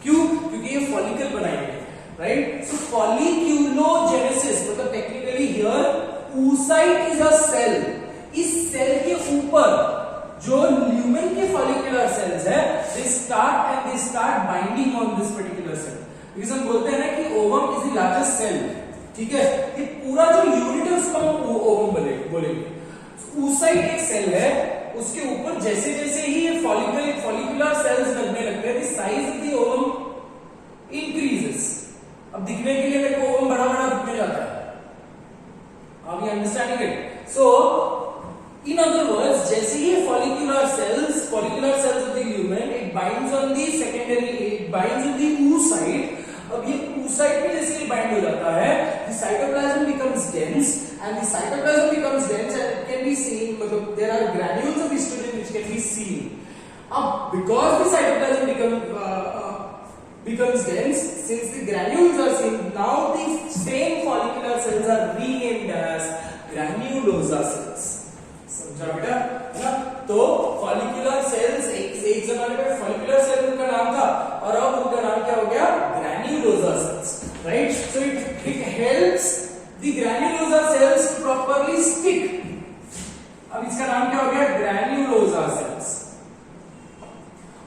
क्यों? क्योंकि ये फॉलिकल बनाएंगे, राइट? सो फॉलिक्यूलोजेनेसिस मतलब technically here oocyte is a cell. इस सेल के ऊपर जो ल्यूमेन के फॉलिकुलर सेल्स है, they start binding on this particular cell. Because हम बोलते हैं ना कि ovum is the largest cell. ठीक है, ये पूरा जो यूनिट है उसको हम ओवम बोलेंगे। oocyte एक सेल है, उसके ऊपर जैसे जैसे ही ये फॉलिकुलर सेल्स बनने लगते हैं, the size of the ovum increases. अब दिखने के लिए मेरे को ओवम बड़ा बड़ा दिखने जाता है। Are you understanding it? So in other words, जैसे ही follicular cells of the lumen, it binds on the secondary, it binds on the oocyte. अब ये oocyte पे जैसे ही bind हो जाता है, the cytoplasm becomes dense, and the cytoplasm becomes dense and it can be seen, मतलब there are granules of estrogen which can be seen. अब because the cytoplasm becomes dense, since the granules are seen, now the same follicular cells are renamed as granulosa cells. समझा बेटा? है ना? तो follicular sales, एक जमाने में follicular cell उनका नाम था और अब उनका नाम क्या हो गया, granulosa cells, right? So it helps the granulosa cells to properly stick. अब इसका नाम क्या हो गया, ग्रैन्युलोसा सेल्स.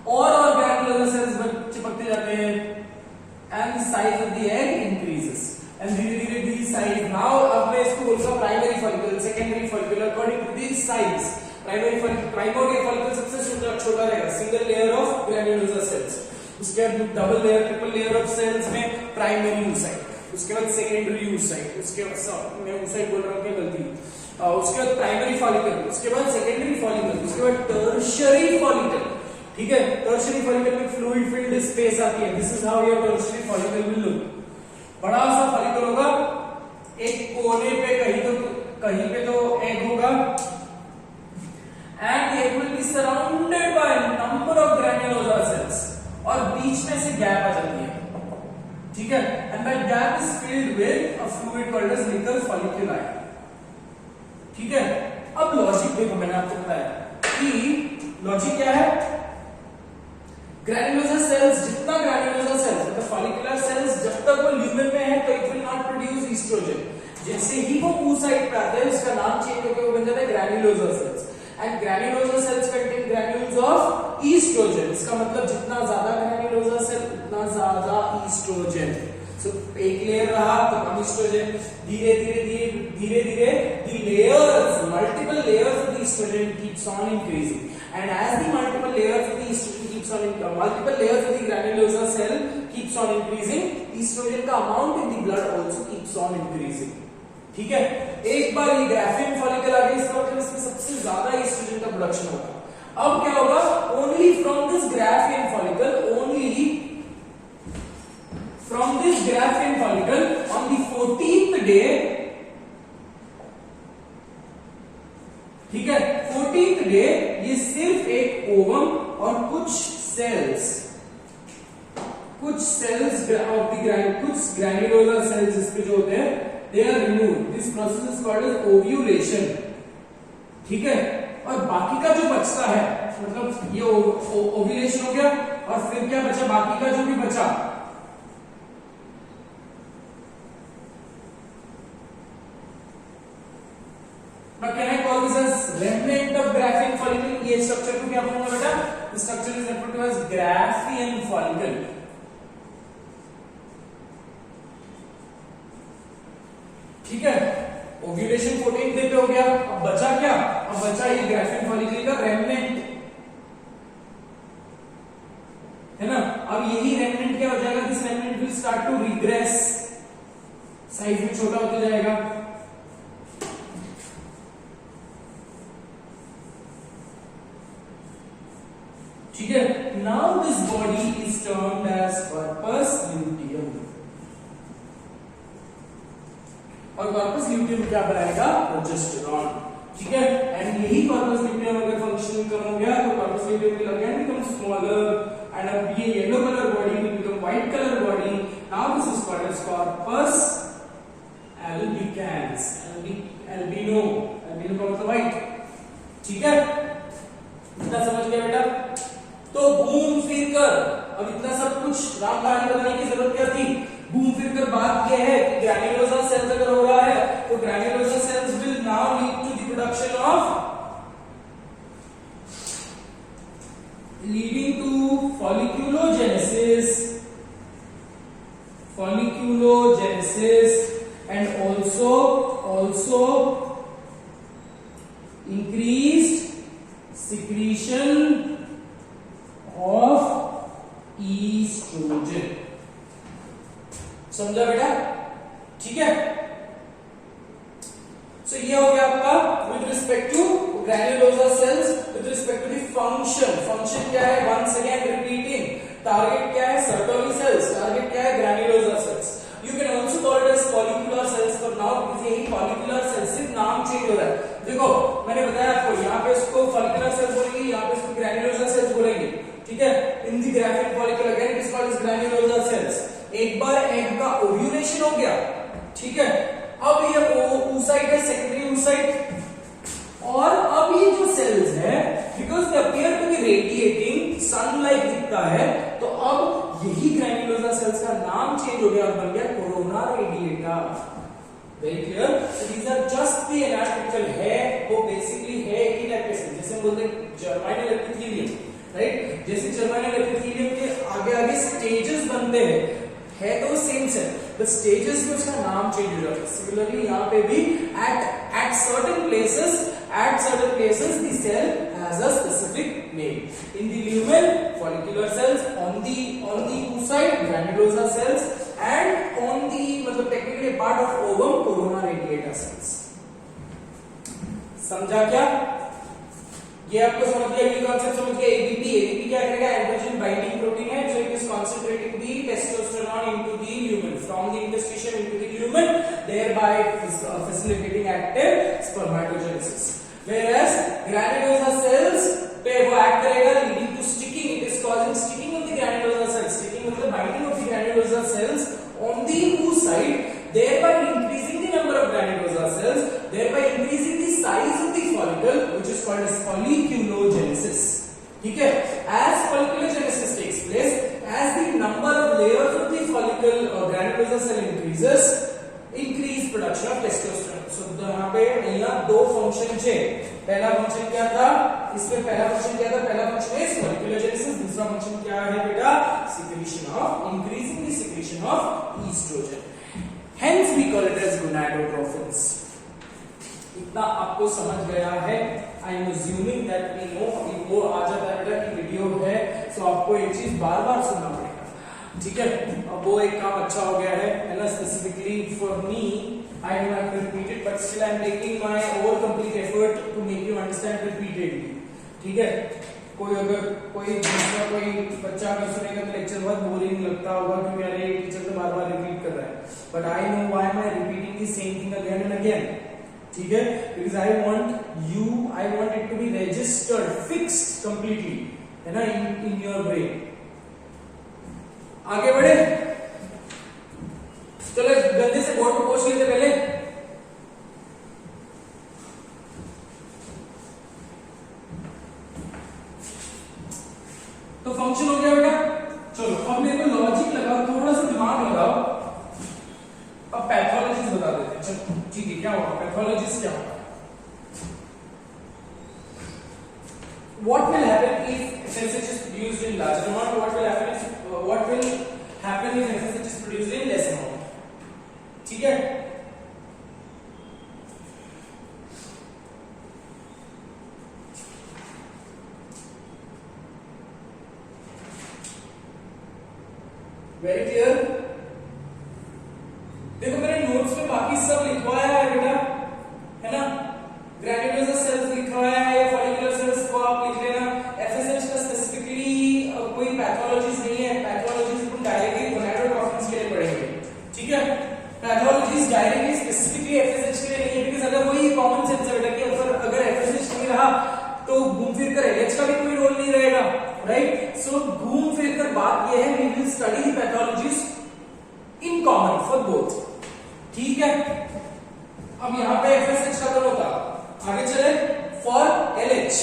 और ग्रैन्युलोसा सेल्स चिपकते जाते हैं and the size of the egg increases and धीरे-धीरे these size, now अब मैं इसको बोलूँगा primary follicle, secondary follicle according to this size. primary follicle सबसे छोटा रहेगा, single layer of granulosa cells. उसके बाद double layer, triple layer of cells में primary oocyte, उसके बाद secondary oocyte, उसके बाद मैं oocyte बोल रहा हूँ क्या गलती, उसके बाद primary follicle, उसके बाद secondary follicle, उसके बाद tertiary follicle. ठीक है, टर्शियरी फॉलिकल में फ्लूइड फिल्ड स्पेस आती है. This is how your tertiary follicle will look. बड़ा सा फॉलिकल होगा, एक कोने पे कहीं पे तो एग होगा and egg will be surrounded by number of granulosa cells और बीच में से गैप आ जाती है. ठीक है, and that gap is filled with a fluid called as liquor folliculi. ठीक है, अब लॉजिक देखो, मैंने आपको बताया कि लॉजिक क्या है. ग्रैन्युलोसा सेल्स, जितना ग्रैन्युलोसा सेल्स मतलब फॉलिकुलर सेल्स जब तक वो ल्यूमेन में है तो it will not produce oestrogen. जैसे ही वो oocyte पे आता है उसका नाम चेंज होकर वो बन जाता है granulosa cells. And granulosa cells contain granules of oestrogen. इसका मतलब जितना ज्यादा ग्रैन्युलोसा सेल उतना ज्यादा ईस्ट्रोजन. सो एक लेयर रहा तो कम ईस्ट्रोजन. धीरे धीरे the layers, multiple layers of the estrogen keeps on increasing, and as the multiple layers of the estrogen keeps on multiple layers of the granulosa cell keeps on increasing, estrogen का amount in the blood also keeps on increasing. ठीक है, एक बार ये Graafian follicle आ गई, इसका मतलब इसमें सबसे ज्यादा एस्ट्रोजन का प्रोडक्शन होगा. अब क्या होगा, only from this Graafian follicle, only from this Graafian follicle on the 14th day, ठीक है, 14th डे ये सिर्फ एक ओवम और कुछ सेल्स ऑफ द कुछ ग्रैन्युलोसा सेल्स इस पे जो होते हैं they are removed. This process is called as ovulation. ठीक है, और बाकी का जो बचता है, मतलब ये ओव्यूलेशन हो गया और फिर क्या बचा, बाकी का जो भी बचा can I call this as remnant of Graafian follicle. ये स्ट्रक्चर को क्या बोलूंगा बेटा, this structure is referred to as Graafian follicle. ठीक है, ओव्यूलेशन 14th डे पे हो गया. अब बचा क्या, अब बचा ये Graafian follicle का remnant, है ना. अब यही remnant क्या हो जाएगा, this remnant will start to regress, size में छोटा होता जाएगा. ठीक है, now this body is termed as corpus luteum. और कॉर्पस ल्यूटियम क्या बनाएगा, प्रोजेस्टेरॉन. ठीक है, एंड यही कॉर्पस ल्यूटियम अगर फंक्शन कम हो गया तो corpus luteum will again become smaller and अब ये yellow colour body will become white colour body. Now this is called as corpus albicans. Albino का मतलब व्हाइट. ठीक है, इतना समझ गया बेटा. तो घूम फिर कर अब इतना सब कुछ राम कहानी बताने की जरूरत क्या थी. घूम फिर कर बात यह है कि ग्रैन्युलोसा सेल्स अगर हो रहा है तो granulosa cells will now lead to the production of leading to folliculogenesis and also increased secretion of estrogen. समझा बेटा? ठीक है. So ये हो गया आपका with respect to granulosa cells, with respect to the function. Function क्या है? Once again repeating. Target क्या है? Sertoli cells. Target क्या है? Granulosa cells. You can also call it as follicular cells for now because यही follicular cells सिर्फ नाम change हो रहा है. देखो मैंने बताया आपको यहाँ पे इसको follicular cells बोलेंगे, यहाँ पे इसको granulosa cells बोलेंगे. ठीक है? In the Graafian follicle again it is called as granulosa cells. एक बार एग का ओव्यूलेशन हो गया, ठीक है, अब ये oocyte है, सेकेंडरी oocyte, और अब ये जो सेल्स है बिकॉज दे सन लाइक दिखता है, तो अब यही ग्रैन्युलोसा सेल्स का नाम चेंज हो गया और बन गया corona radiata. Very clear? So these are just the anatomical है, वो बेसिकली है कि टाइप के सेल, जैसे हम बोलते हैं जर्माइनल एपिथेलियम, राइट? जैसे जर्माइनल एपिथेलियम के आगे आगे स्टेजेस बनते हैं, है तो सेम सेल, बट स्टेजेस में उसका नाम चेंज हो जाता है। सिमिलरली यहाँ पे भी at certain places the cell has a specific name. In the lumen, follicular cells, on the oocyte, granulosa cells, and on the मतलब technically a part of ovum, corona radiata cells. समझा क्या? ये आपको समझ गया, ये कॉन्सेप्ट समझ गया। एबीपी क्या करेगा? एंड्रोजन बाइंडिंग प्रोटीन है, so it is concentrating the testosterone into the lumen from the interstitium into the lumen, thereby facilitating active spermatogenesis. Whereas granulosa cells पे वो एक्ट करेगा leading to sticking, it is causing sticking of the granulosa cells, sticking मतलब binding of the granulosa cells on the oocyte, thereby increasing the number of granulosa cells, thereby increasing the size of the follicle, which is called as folliculogenesis. ठीक है? As folliculogenesis takes place, as the number of layers of the follicle or granulosa cell increases, increase production of testosterone. So यहाँ पे यहाँ दो function है। पहला function क्या था? इसमें पहला फंक्शन क्या था? पहला फंक्शन है folliculogenesis, दूसरा फंक्शन क्या है बेटा? Increasing the secretion of estrogen. Hence we call it as gonadotrophins. इतना आपको समझ गया है? I am assuming that we know, अभी वो आ जाता है बेटा कि वीडियो है, so आपको एक चीज बार बार सुनना पड़ेगा, ठीक है? अब वो एक काम अच्छा हो गया है ना? Specifically for me, I don't have to repeat it, but still I am taking my over complete effort to make you understand repeatedly, ठीक है? कोई दूसरा कोई बच्चा अगर सुनेगा तो लेक्चर बहुत बोरिंग लगता होगा क्योंकि अरे टीचर तो बार बार रिपीट कर रहा है, but I know why am I repeating the same thing again and again, ठीक है? Because I want it to be registered, fixed completely, है ना, इन योर ब्रेन। आगे बढ़े, चलो गंदे से बोर्ड को पोंछ लेते पहले। तो फंक्शन हो गया बेटा। चलो अब मेरे को लॉजिक लगाओ, थोड़ा सा दिमाग लगाओ, अब पैथोलॉजीज बता देते हैं। चलो ठीक है, क्या होगा पैथोलॉजीज? क्या होगा? What will happen if FSH is produced in large amount? What will happen if FSH is produced in less amount? ठीक है? Very clear? देखो मेरे नोट्स में बाकी सब लिखवाया है बेटा, है ना? ग्रैन्युलोसा सेल्स लिखवाया है या फॉलिकुलर सेल्स को आप लिख लेना। एफएसएच का स्पेसिफिकली कोई पैथोलॉजीज नहीं है, पैथोलॉजीज अपन डायरेक्टली गोनाडोट्रोफिन्स के लिए पढ़ेंगे, ठीक है? पैथोलॉजीज डायरेक्टली स्पेसिफिकली एफएसएच के लिए नहीं है, बिकॉज़ अगर वही कॉमन सेंस है बेटा कि अगर एफएसएच नहीं रहा तो घूम फिर कर एलएच का भी कोई रोल नहीं रहेगा, राइट? सो घूम फिर कर बात यह है, we will study the pathologies in common for both, ठीक है? अब यहां पे एफएसएच खत्म होता, आगे चले for LH.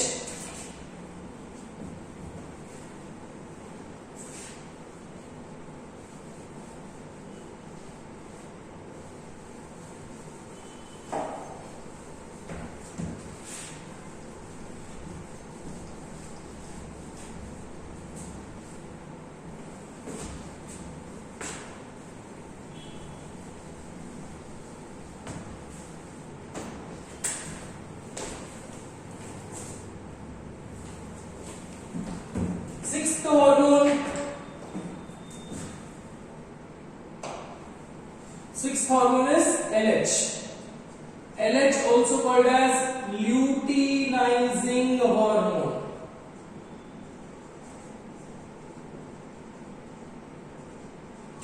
Sixth hormone is LH. LH also called as luteinizing hormone.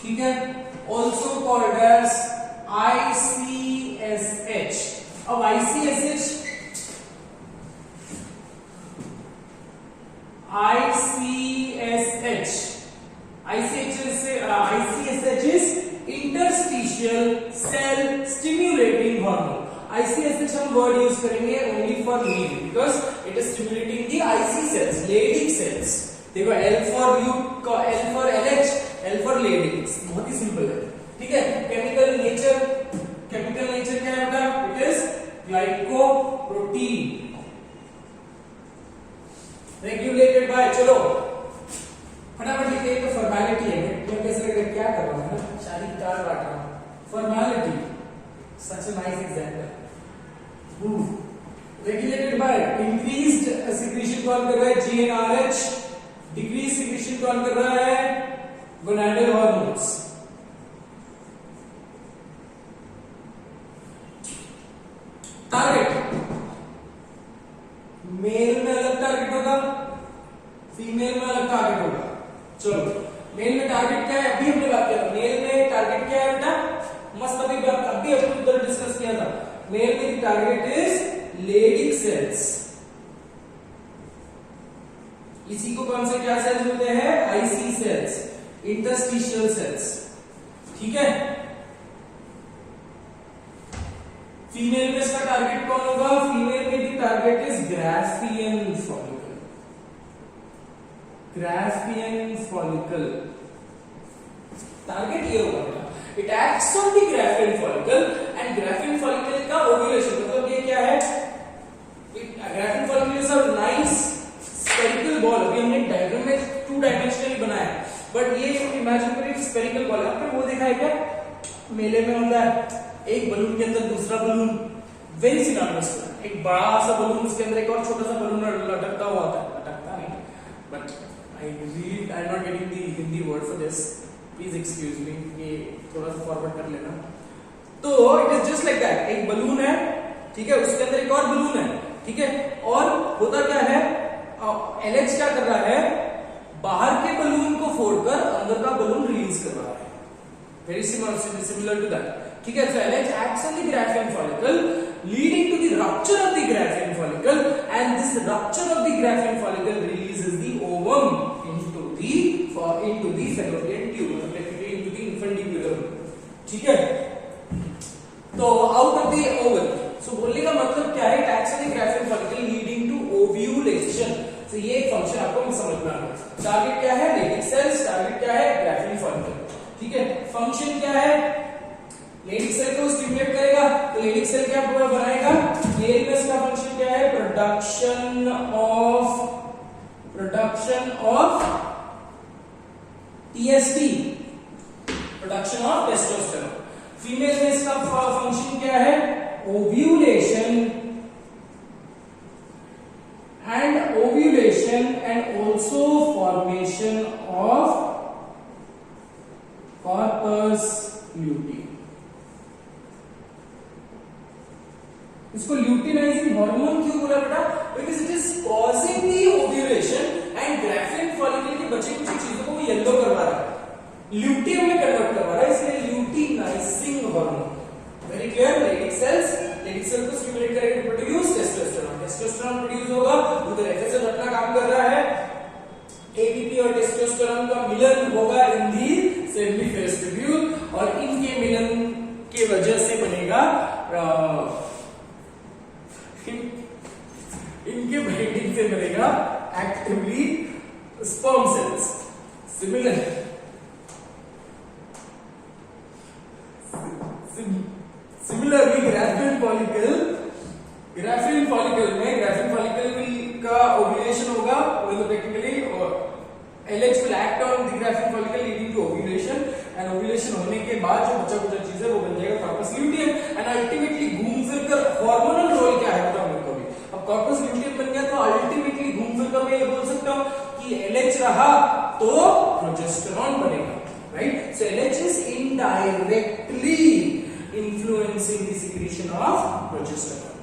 ठीक है? Also called as ICSH. अब ICSH is interstitial cell stimulating hormone. ICSH हम word use करेंगे only for male because it is stimulating the IC cells, Leydig cells. देखो L for lewd, L for LH, L for ladies, बहुत ही simple है, ठीक है। Chemical nature क्या है बेटा? It is glycoprotein, regulated by, चलो फटाफट लिखिए, एक फॉर्मेलिटी है, मैं कैसे लग रहा क्या कर रहा हूं ना, शादी की कार्ड बांट रहा हूं, formality, such a nice example. Regulated by increased secretion कौन कर रहा है? GnRH, डिक्रीज सिक्रीशन कौन कर रहा है? Gonadal hormones. टारगेट, मेल में अलग टारगेट होगा, फीमेल में अलग टारगेट होगा। चलो मेल में टारगेट क्या है? अभी हमने बात किया था, मेल में टारगेट क्या है बेटा? मस्त अभी अपन उधर डिस्कस किया था। मेल में टारगेट इज लेडिक सेल्स, इसी को कौन से क्या सेल्स होते हैं? आईसी सेल्स, इंटरस्टिशियल सेल्स, ठीक है। फीमेल में इसका टारगेट कौन होगा? फीमेल में भी target is Graafian follicle, Graafian follicle, target ये होगा। It acts on the Graafian follicle and Graafian follicle का ओव्यूलेशन, मतलब ये क्या है? Graafian follicle is a nice spherical ball, अभी हमने डायग्राम में 2 डायमेंशनली बनाया, बट ये इमेजिन करिए स्फेरिकल बॉल है। आपने वो देखा है क्या? मेले में होता है एक बलून के अंदर दूसरा बलून, वेरी सिनोनिमस, एक बड़ा सा बलून, उसके अंदर एक और छोटा सा बलून लटकता हुआ होता है, लटकता नहीं, but I am not getting the Hindi word for this, please excuse me, ये थोड़ा सा फॉरवर्ड कर लेना। तो it is just like that, एक बलून है, ठीक है, उसके अंदर एक और बलून है, ठीक है, और होता क्या है? LH क्या कर रहा है? बाहर के बलून को फोड़कर अंदर का बलून रिलीज कर रहा है, वेरी सिमिलर टू दैट, ठीक है। So LH acts on the graphene follicle, leading to the rupture of the graphene follicle, and this rupture of the graphene follicle releases the ovum into the fallopian tube, into the infundibulum, ठीक है। तो out of the ovum, so बोलने का मतलब क्या है? It acts on the graphene follicle, leading to ovulation. तो ये एक फंक्शन आपको समझना है। टारगेट क्या है? लेडिक सेल्स, टारगेट क्या है? ग्राफिन फॉलिकल, ठीक है। फंक्शन क्या है? लेडिक सेल को स्टिमुलेट करेगा, तो लेडिक सेल क्या बनाएगा? मेल में इसका फंक्शन क्या है? Production of TST, production of testosterone. Female में इसका फंक्शन क्या है? Ovulation and also formation of corpus luteum. इसको ल्यूटिनाइजिंग हार्मोन क्यों बोला बेटा? Because it is causing the ovulation and graphene follicle की बची कुछ चीजों को वो येलो करवा रहा है, ल्यूटियम में कन्वर्ट करवा रहा है, इसलिए luteinizing hormone. Very clear. Leydig cell को स्टिमुलेट करेगा to produce testosterone, testosterone produce होगा, उधर एफएसएच अपना काम कर रहा है, एटीपी और टेस्टोस्टेरोन का मिलन होगा इन दी सेमिफेरस ट्यूब्यूल, और इनके मिलन के वजह से बनेगा इनके बाइंडिंग से बनेगा actively sperm cells. Similarly graphene follicle में ग्राफिन फॉलिकल का ओव्यूलेशन होगा, मतलब टेक्निकली, और LH will act on the graphene follicle leading to ovulation, and ovulation होने के बाद जो बचा कुछ चीज है वो बन जाएगा कॉर्पस ल्यूटियम, एंड अल्टीमेटली घूम फिर कर हार्मोनल रोल क्या है बताओ मेरे को भी। अब कॉर्पस ल्यूटियम बन गया तो अल्टीमेटली घूम फिर कर मैं ये बोल सकता हूँ कि LH रहा तो प्रोजेस्टेरॉन बनेगा, right. So LH is indirectly influencing the secretion of progesterone.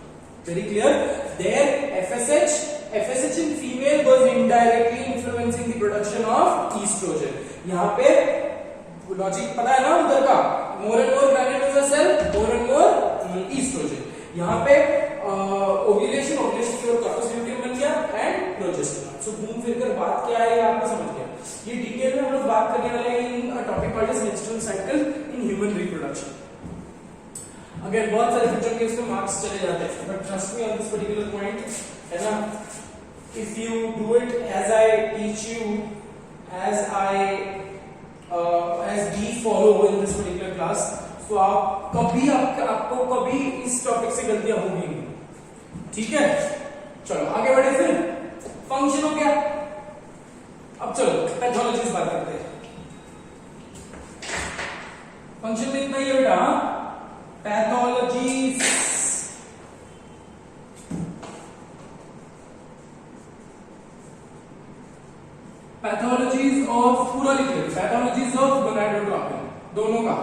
Very clear. There FSH in female was indirectly influencing the production of estrogen. यहाँ पे लॉजिक पता है ना उधर का, more and more granulosa cell, more and more estrogen. यहाँ पे ovulation की ओर कॉर्पस ल्यूटियम बन गया एंड प्रोजेस्टेरॉन। सो घूम फिर कर बात क्या है आपको समझ गया। ये डिटेल में हम लोग बात करने वाले हैं in topic called as menstrual cycle in human reproduction. Again बहुत सारे बच्चों के इसमें मार्क्स चले जाते हैं, but trust me on this particular point, है ना। if you do it as I teach you, as we follow in this particular class, तो आप कभी आपको कभी इस टॉपिक से गलतियां होंगी नहीं, ठीक है। चलो आगे बढ़े, फिर फंक्शन हो गया। अब चलो पैथोलॉजीज बात करते हैं। फंक्शन में इतना ही है बेटा, पैथोलॉजीज। पैथोलॉजीज ऑफ, पूरा लिख लो, पैथोलॉजीज ऑफ गोनाडोट्रोपिन, दोनों का,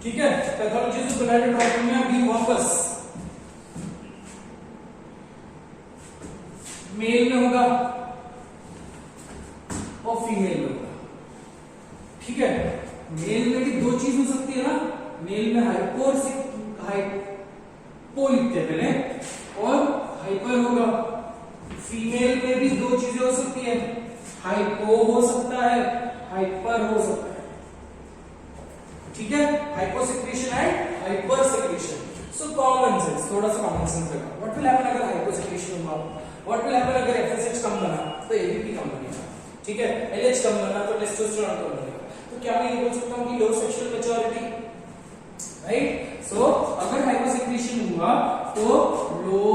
ठीक है। पैथोलॉजीज ऑफ गोनाडोट्रोपिन में अभी वापस मेल में होगा और फीमेल में होगा, ठीक है। मेल में भी दो चीज हो सकती है ना, मेल में हाइपो लिखते हैं पहले, और हाइपर होगा। फीमेल में भी दो चीजें हो सकती है, हाइपो हो सकता है, हाइपर हो सकता है, ठीक है। Hypo secretion and hyper secretion. So common sense, थोड़ा सा कॉमन सेंस लगा। व्हाट विल हैपन अगर हाइपो सेक्रेशन हुआ, व्हाट विल हैपन अगर एफएसएच कम बना तो एबीपी कम बनेगा, ठीक है। एलएच कम बना तो टेस्टोस्टेरोन कम बनेगा। तो क्या मैं ये बोल सकता हूं कि लो सेक्सुअल मैच्योरिटी, राइट। सो अगर हाइपो सेक्रेशन हुआ तो लो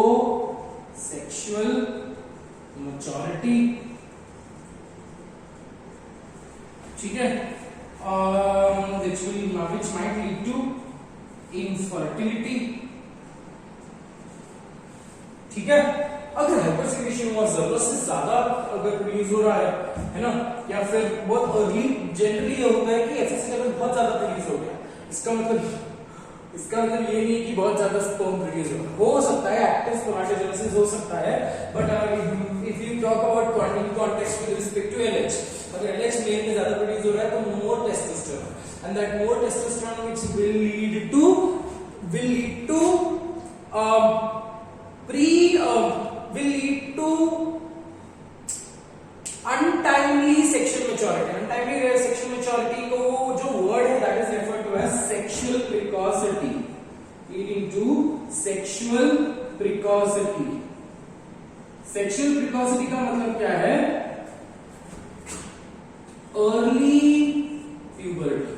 सेक्सुअल मैच्योरिटी, ठीक है। which might lead to infertility, ठीक है। अगर हाइपर सेक्रेशन हुआ, जरूरत से ज्यादा अगर प्रोड्यूस हो रहा है ना, या फिर बहुत अर्ली, जनरली ये होता है कि एफएसएच लेवल बहुत ज्यादा प्रोड्यूस हो गया, इसका मतलब ये नहीं कि बहुत ज्यादा स्पर्म प्रोड्यूस हो सकता है, एक्टिव स्पर्मेटोजेनेसिस हो सकता है, but if you talk about quantity context with respect to LH, अगर एलएच मेल में ज्यादा प्रोड्यूस हो रहा है तो more testosterone, and that more testosterone which will lead to untimely sexual maturity. Untimely sexual maturity को जो word है that is referred to as sexual precocity, leading to sexual precocity. Sexual precocity का मतलब क्या है? Early puberty.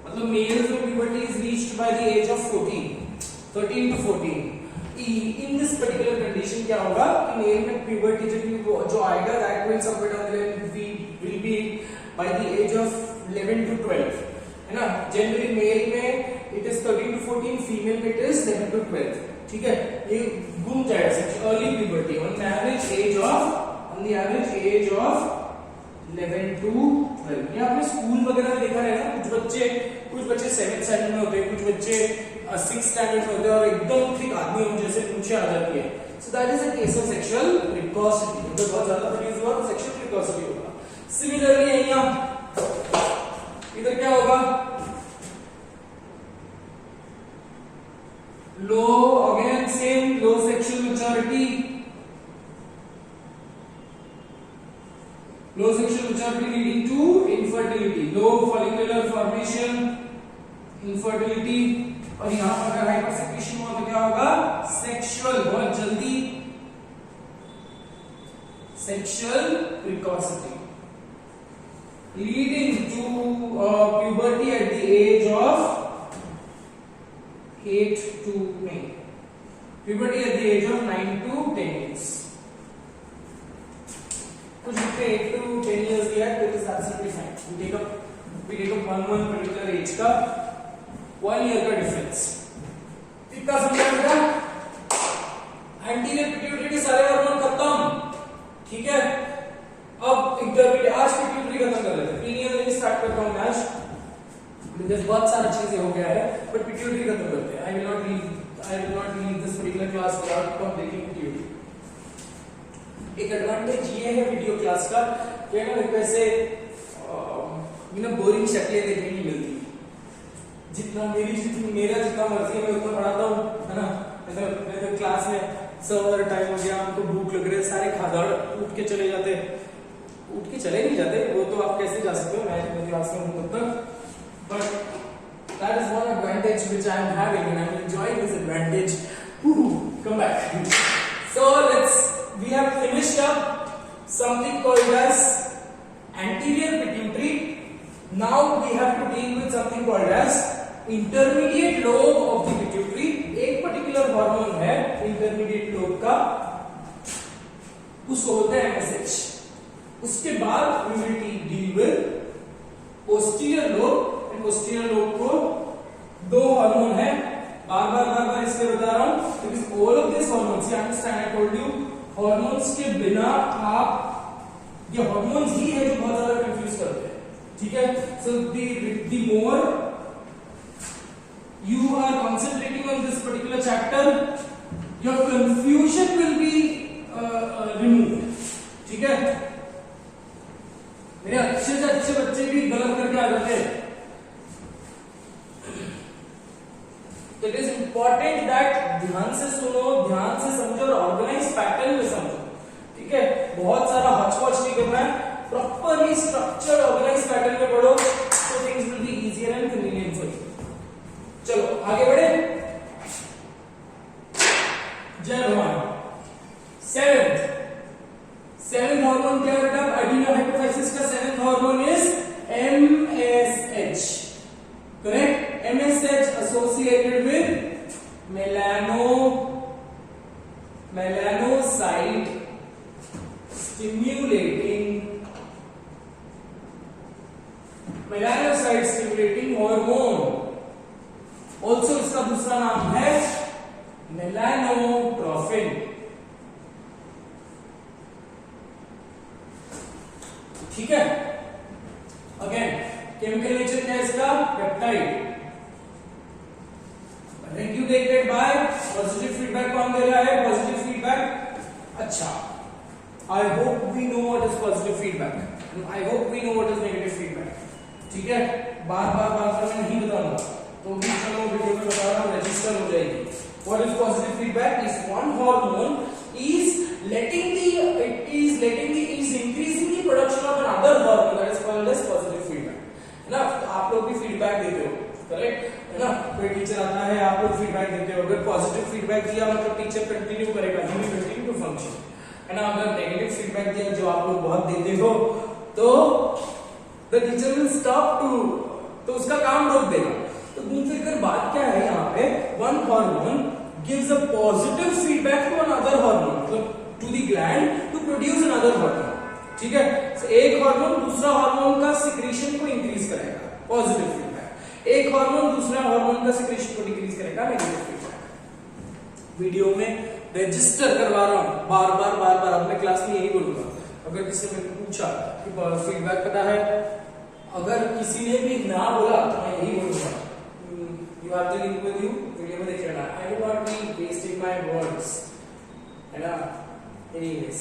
मतलब males में puberty is reached by the age of 13 to 14. In this particular condition क्या होगा कि मेल में puberty जो आएगा that will somewhere down the line will be by the age of 11 to 12, है ना। Generally male में it is 13 to 14, female में it is 11 to 12, ठीक है। ये घूम जाएगा early puberty on the average age of 11 to 12। ये आपने स्कूल वगैरह में देखा है ना, कुछ बच्चे 7th स्टैंडर्ड में होते हैं, कुछ बच्चे 6th स्टैंडर्ड में होते हैं, और एकदम ठीक आदमी हम जैसे पूछे आ जाती है। So that is a case of sexual precocity. जब बहुत ज्यादा प्रोड्यूस हुआ तो सेक्सुअल प्रिकॉसिटी होगा। सिमिलरली यहाँ इधर क्या होगा, low, again same, low sexual maturity, low sexual maturity leading to infertility, low follicular formation, infertility। और यहाँ पर अगर हाइपर सेक्रेशन हुआ तो क्या होगा, सेक्सुअल, बहुत जल्दी sexual प्रिकॉसिटी, leading to puberty at the age of 8 to 9, puberty at the age of 9 to 10 years। कुछ बच्चे 8 to 10 years दिया है, that is absolutely fine. We take up one particular age का 1 year का डिफरेंस। इतना समझा बेटा? एंटीरियर पिट्यूटरी के सारे हार्मोन खत्म, ठीक है। अब इंटरमीडिएट, आज पिट्यूटरी खत्म कर लेते हैं, पीनियल में स्टार्ट करता हूं मैं आज, बिकॉज़ बहुत सारी चीजें हो गया है, बट पिट्यूटरी खत्म करते हैं। I will not leave this particular class without completing pituitary. एक एडवांटेज ये है वीडियो क्लास का कि ना वैसे बोरिंग शक्लें देखने नहीं मिलती। मेरा जितना मर्जी है मैं उतना पढ़ाता हूँ, है ना। जैसे क्लास में सर टाइम हो गया, हमको भूख लग रही है, सारे खादाड़ उठ के चले जाते, उठ के चले नहीं जाते, वो तो आप कैसे जा सकते हो, मैं क्लास में हूँ तब तक। But That is one advantage which I am having, and I am enjoying this advantage. Come back. So we have finished up something called as anterior pituitary. Now we have to deal with something called as intermediate lobe of the pituitary. एक particular hormone है intermediate lobe का, उसको बोलते हैं MSH. उसके बाद we will deal with posterior lobe. Posterior lobe को दो हार्मोन है, बार इसलिए बता रहा हूं because all of these hormones, you understand, I told you, hormones के बिना आप, ये hormones ही है जो बहुत ज्यादा कंफ्यूज करते हैं, ठीक है. So the more you are concentrating on this particular chapter, your confusion will be removed, ठीक है. मेरे अच्छे से अच्छे बच्चे भी गलत करके आ जाते हैं. तो इट इज इंपॉर्टेंट दैट ध्यान से सुनो, ध्यान से समझो और ऑर्गेनाइज पैटर्न में समझो, ठीक है. बहुत सारा हचपच नहीं करना है, प्रॉपरली स्ट्रक्चर्ड ऑर्गेनाइज पैटर्न में पढ़ो, तो things will be easier and convenient for you. चलो आगे बढ़े. जय भगवान. सेवेंथ हार्मोन क्या है बेटा? एडिनोहाइपोफाइसिस का seventh hormone is MSH. Correct? MSH associated with melanocyte stimulating hormone. Also इसका दूसरा नाम है मेलानोट्रोफिन. ठीक है. अगेन केमिकल नेचर क्या है इसका? Peptide. Regulated by positive feedback. कौन दे रहा है पॉजिटिव फीडबैक? अच्छा, I hope we know what is positive feedback, I hope we know what is negative feedback. ठीक है, बार मैं नहीं बताऊंगा, तो भी चलो वीडियो में बता रहा हूं, रजिस्टर हो जाएगी. What is positive feedback? Is one hormone is increasing the production of another hormone that is called as positive feedback. है ना. तो आप लोग भी फीडबैक देते हो, करेक्ट है ना. कोई टीचर आता है, आप लोग फीडबैक देते हो. अगर पॉजिटिव फीडबैक दिया मतलब टीचर कंटिन्यू करेगा, he will continue to function, है ना. अगर नेगेटिव फीडबैक दिया, जो आप लोग बहुत देते हो, तो the teacher will stop to, तो उसका काम रोक देगा. तो घूम फिर कर बात क्या है यहाँ पे? One hormone gives a positive feedback to another hormone, to the gland to produce another hormone. ठीक है. so, एक हार्मोन दूसरा हार्मोन का सिक्रीशन को इंक्रीज करेगा, पॉजिटिव फीडबैक. एक हार्मोन दूसरा हार्मोन का सिक्रीशन को डिक्रीज करेगा, नेगेटिव फीडबैक. वीडियो में रजिस्टर करवा रहा हूं बार अब मैं क्लास में यही बोलूंगा. अगर किसी ने पूछा कि फीडबैक पता है, अगर किसी ने भी ना बोला तो मैं यही बोलूंगा, you have the link with you, video में देखिए ना. I will not be wasting my words, है ना. Anyways,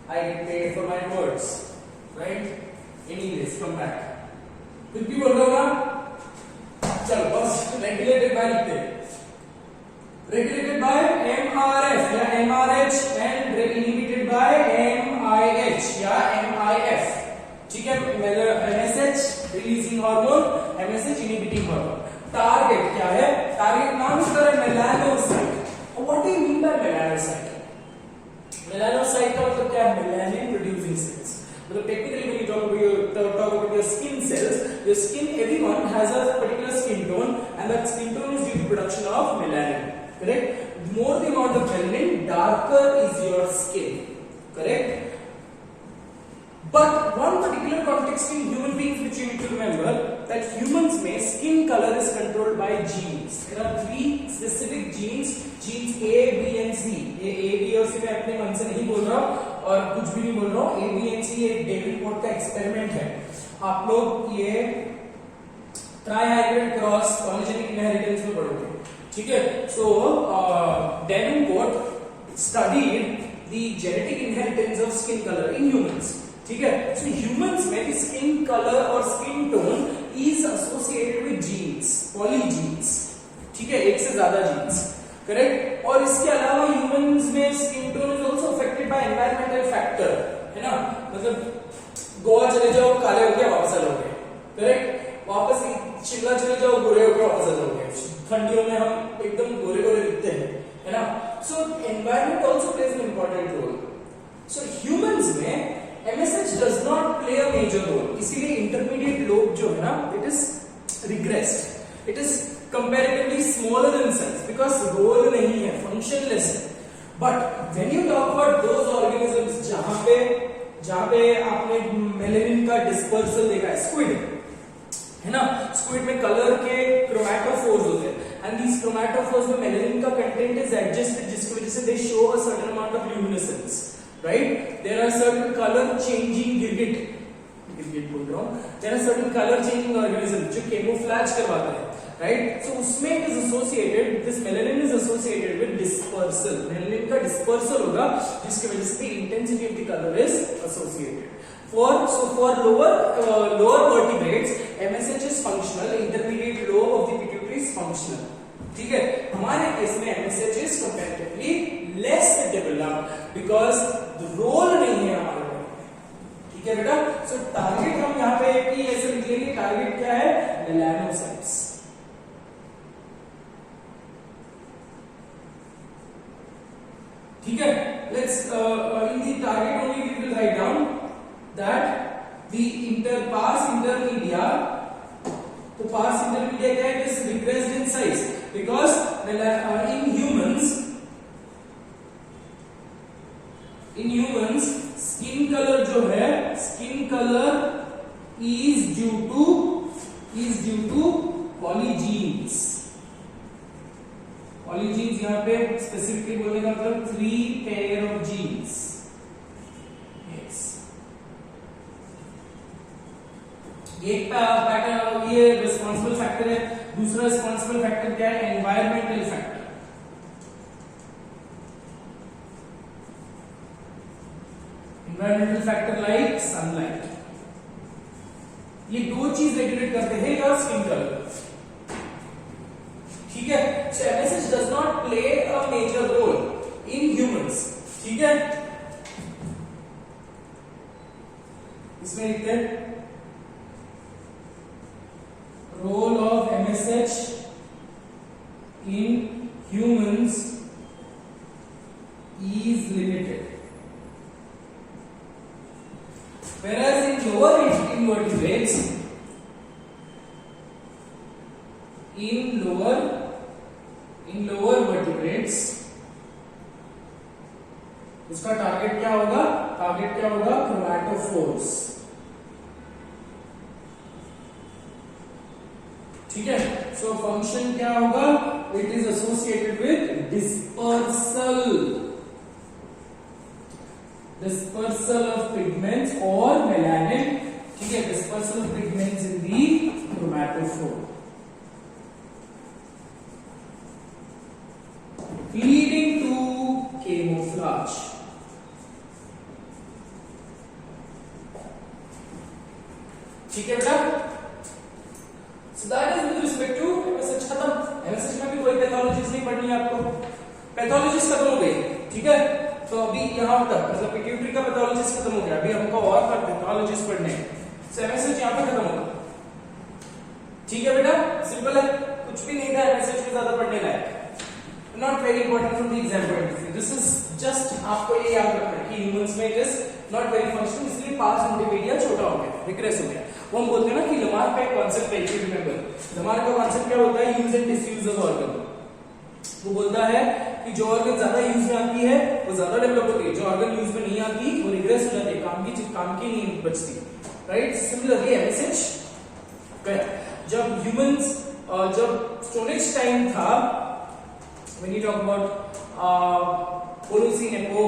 I get paid for my words, right? Anyways, come back. कुछ भी बोल रहा हूँ ना, चलो बस regulated by लिखते हैं. Regulated by MRF या MRH and inhibited by MIH या MIF. ठीक है. MSH releasing hormone, MSH inhibiting hormone. Target क्या है? टारगेट नाम इसका है melanocyte. What do you mean by melanocyte? Melanocyte का मतलब क्या है? Melanin producing cells. मतलब technically when you talk about your skin cells, your skin, everyone has a particular skin tone, and that skin tone is due to production of melanin. Correct? More the amount of melanin, darker is your skin. Correct? But one particular context in human beings which you need to remember, that humans में skin color is controlled by genes. There are three specific genes A, B and C. ये A, B और C मैं अपने मन से नहीं बोल रहा और कुछ भी नहीं बोल रहा हूँ. A, B and C एक डेविड का एक्सपेरिमेंट है. आप लोग ये ट्राइहाइब्रिड क्रॉस पॉलीजेनिक इनहेरिटेंस में पढ़ोगे. ठीक है. So Davenport studied the genetic inheritance of skin color in humans. ठीक है. So humans में स्किन कलर और skin tone is associated with genes, polygenes. ठीक है, एक से ज्यादा जीन्स. करेक्ट. और इसके अलावा ह्यूमंस में skin tone is also affected by environmental factor, है ना. मतलब गोवा चले जाओ, काले हो गए, वापस आ जाओगे. करेक्ट. वापस शिमला चले जाओ गोरे होकर वापस आ जाओगे, ठंडियों में हम एकदम गोरे गोरे दिखते हैं, है ना। So environment also plays an important role. So humans में MSH does not play a major role, इसीलिए इंटरमीडिएट लोब जो है ना, it is regressed, it is comparatively smaller in size because role नहीं है, functionless है। But when you talk about those organisms जहां पे आपने मेलेनिन का डिस्पर्सल देखा है, स्क्विड है ना, स्क्विड में कलर के क्रोमैटोफोर्स होते हैं एंड दीस क्रोमैटोफोर्स में मेलेनिन का कंटेंट इज एडजस्टेड, जिसकी वजह से they show a certain amount of luminescence, right. There are certain colour changing गिरगिट बोल रहा हूं, there are certain colour changing organism जो कैमोफ्लेज करवाते हैं, राइट। सो उसमें it is associated, this melanin is associated with dispersal, melanin का डिस्पर्सल होगा जिसकी वजह से the intensity of the colour is associated. For lower vertebrates, MSH is functional, intermediate lobe of the pituitary is functional, ठीक है। हमारे case में MSH is comparatively less developed because the role नहीं है हमारे में, ठीक है बेटा। So target हम यहाँ पे कि ऐसे लिखेंगे, टारगेट क्या है, melanocytes, ठीक है। Let's in the target only we will write down that the pars intermedia, तो pars intermedia क्या है, it is regressed in size because in humans skin color जो है, skin color is due to polygenes। polygenes यहाँ पे specifically बोलने का मतलब 3 pair of genes, yes। एक पैटर्न ये रिस्पॉन्सिबल फैक्टर है, दूसरा रिस्पॉन्सिबल फैक्टर क्या है, environmental factor. Environmental factor like sunlight, ये दो चीज रेगुलेट करते हैं योर स्किन कलर, ठीक है। So MSH does not play a major role in humans, ठीक है। इसमें लिखते हैं role of MSH in humans is limited, whereas in lower invertebrates, in lower vertebrates उसका टारगेट क्या होगा, क्रोमैटोफोर्स, ठीक है। सो फंक्शन क्या होगा, it is associated with dispersal of pigments और मेलानिन, ठीक है, dispersal of pigments in the chromatophore, leading to camouflage, ठीक है बेटा। So that is with respect to MSH खत्म। MSH में भी कोई पैथोलॉजीज नहीं पढ़नी है आपको, पैथोलॉजीज खत्म हो गई, ठीक है। तो अभी यहाँ तक मतलब पिट्यूटरी का पैथोलॉजीज खत्म हो गया, अभी हमको और पैथोलॉजीज पढ़ने हैं। So MSH यहाँ पे खत्म होगा, ठीक है बेटा, सिंपल है, कुछ भी नहीं था MSH में ज्यादा पढ़ने लायक, not very important from the exam point of view. This is just आपको ये याद रखना है कि ह्यूमंस में it is not very functional, इसलिए पार्स इंटरमीडिया छोटा हो गया, रिग्रेस हो गया। वो हम बोलते हैं ना कि लमार का एक कॉन्सेप्ट है, इफ यू रिमेंबर, लमार का कॉन्सेप्ट क्या होता है, use and disuse of organ. वो बोलता है कि जो ऑर्गन ज्यादा यूज में आती है वो ज्यादा डेवलप होती है, जो ऑर्गन यूज में नहीं आती वो रिग्रेस हो जाती है, काम की नहीं बचती, राइट। सिमिलरली MSH गया। जब ह्यूमंस जब स्टोनेज टाइम था, when you talk about Holocene apo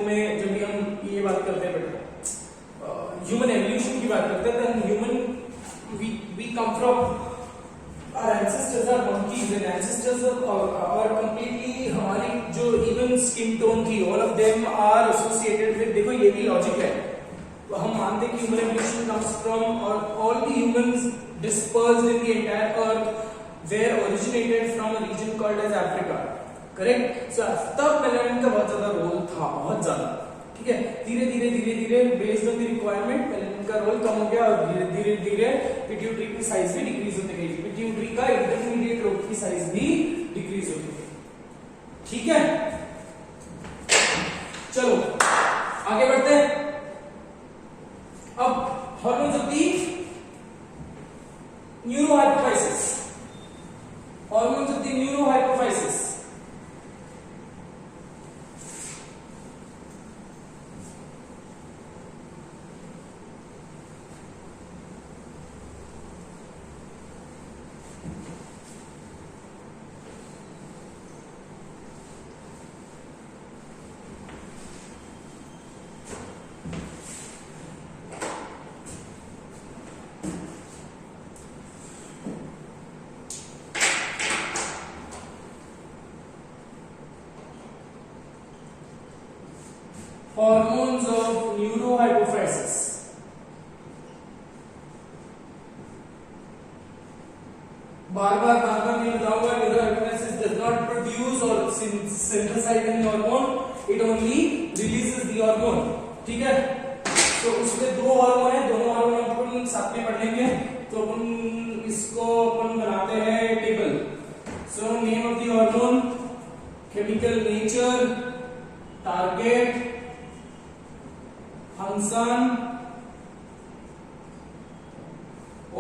में जब भी हम ये बात करते हैं बेटा ह्यूमन एवोल्यूशन की बात करते हैं, तो human we come from our ancestors are monkeys and ancestors are completely, हमारी जो इवन स्किन टोन थी, all of them are associated with, देखो ये भी लॉजिक है, तो हम मानते हैं कि human evolution comes from all the humans dispersed in the entire earth where originated from a region called as Africa, correct. So तब मेलानिन का बहुत ज्यादा रोल था, बहुत ज्यादा, ठीक है। धीरे धीरे based on the requirement melanin इनका रोल कम हो गया और धीरे धीरे धीरे पिट्यूटरी की साइज भी डिक्रीज होती गई, पिट्यूटरी का इंटरमीडिएट लोब की साइज भी डिक्रीज होती गई। ठीक है, चलो आगे बढ़ते हैं। अब hormones of the neurohypophysis, hormones of the neurohypophysis. Hormones of neurohypophysis. बार बार मैं बताऊंगा, neurohypophysis does not produce or synthesize any hormone, it only releases the hormone. ठीक है, तो उसमें दो हार्मोन है, दोनों हार्मोन अपन साथ में पढ़ लेंगे। तो अपन इसको अपन बनाते हैं table. So name of the hormone, chemical nature, target, function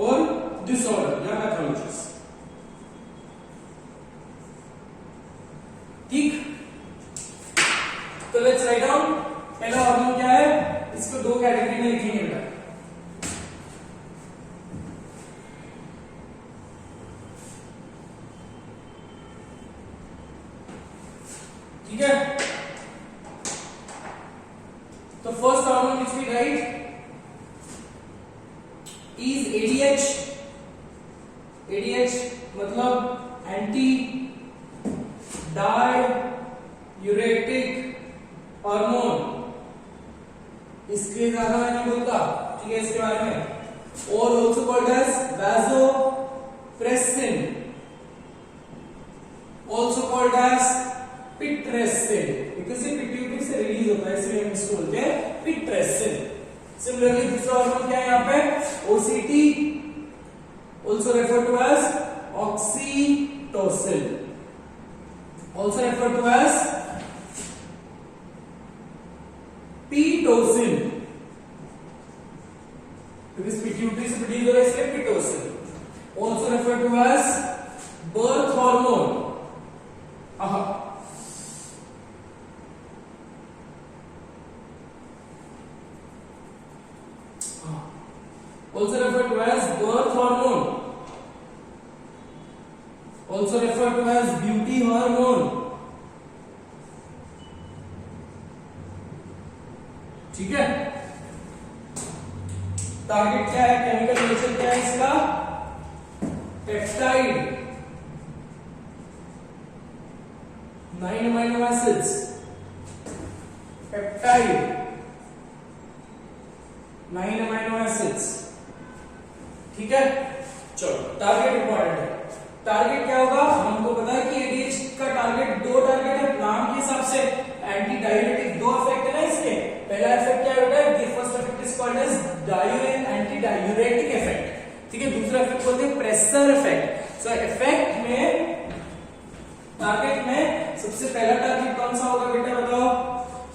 और डिसऑर्डर या पैथोलॉजीज। ठीक, तो लेट्स राइट डाउन। पहला हार्मोन क्या है, इसको दो कैटेगरी में लिखेंगे बेटा। ठीक है, तो first hormone which we write is ADH. ADH मतलब एंटी डाययूरेटिक हार्मोन। इसके ज्यादा मैं नहीं बोलता, ठीक है, इसके बारे में। और also called as vasopressin, also called as pitressin, because ये पिट्यूटरी से रिलीज होता है, इसलिए हम इसको बोलते हैं पिट्रेसिन। सिमिलरली दूसरा हार्मोन क्या है यहाँ पे, OCT, also referred to as oxytocin, also referred to as pitocin, because pituitary से प्रोड्यूस हो रहा है इसलिए pitocin, also referred to as birth hormone। also referred to as birth hormone, also referred to as beauty hormone। ठीक है, target क्या है, chemical nature क्या है इसका, peptide, 9 amino acids, peptide 9 amino acids. ठीक है, चलो टारगेट इंपॉर्टेंट है। टारगेट क्या होगा, हमको पता है कि एडीएच का टारगेट, दो टारगेट है नाम के हिसाब से। एंटी डाययूरेटिक दो इफेक्ट है ना इसमें। पहला इफेक्ट क्या होता है, the first effect is called as diuretic, anti diuretic effect. ठीक है, दूसरा इफेक्ट बोलते हैं प्रेशर इफेक्ट। सो इफेक्ट में, टारगेट में सबसे पहला टारगेट कौन सा होगा बेटा बताओ।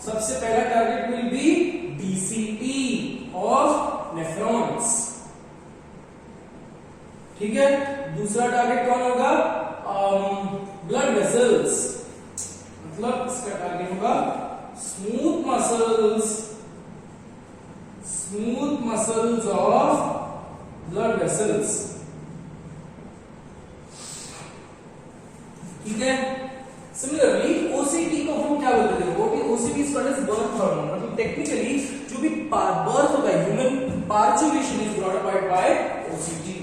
सबसे पहला target will be DCT of nephrons. ठीक है, दूसरा टारगेट कौन होगा, ब्लड वेसल्स, मतलब इसका टारगेट होगा smooth muscles, smooth muscles of blood vessels. ठीक है, सिमिलरली ओसीटी को हम क्या बोलते हैं, वो भी OCT is called as birth hormone. मतलब टेक्निकली जो भी बर्थ होगा, human parturition is brought about by OCT.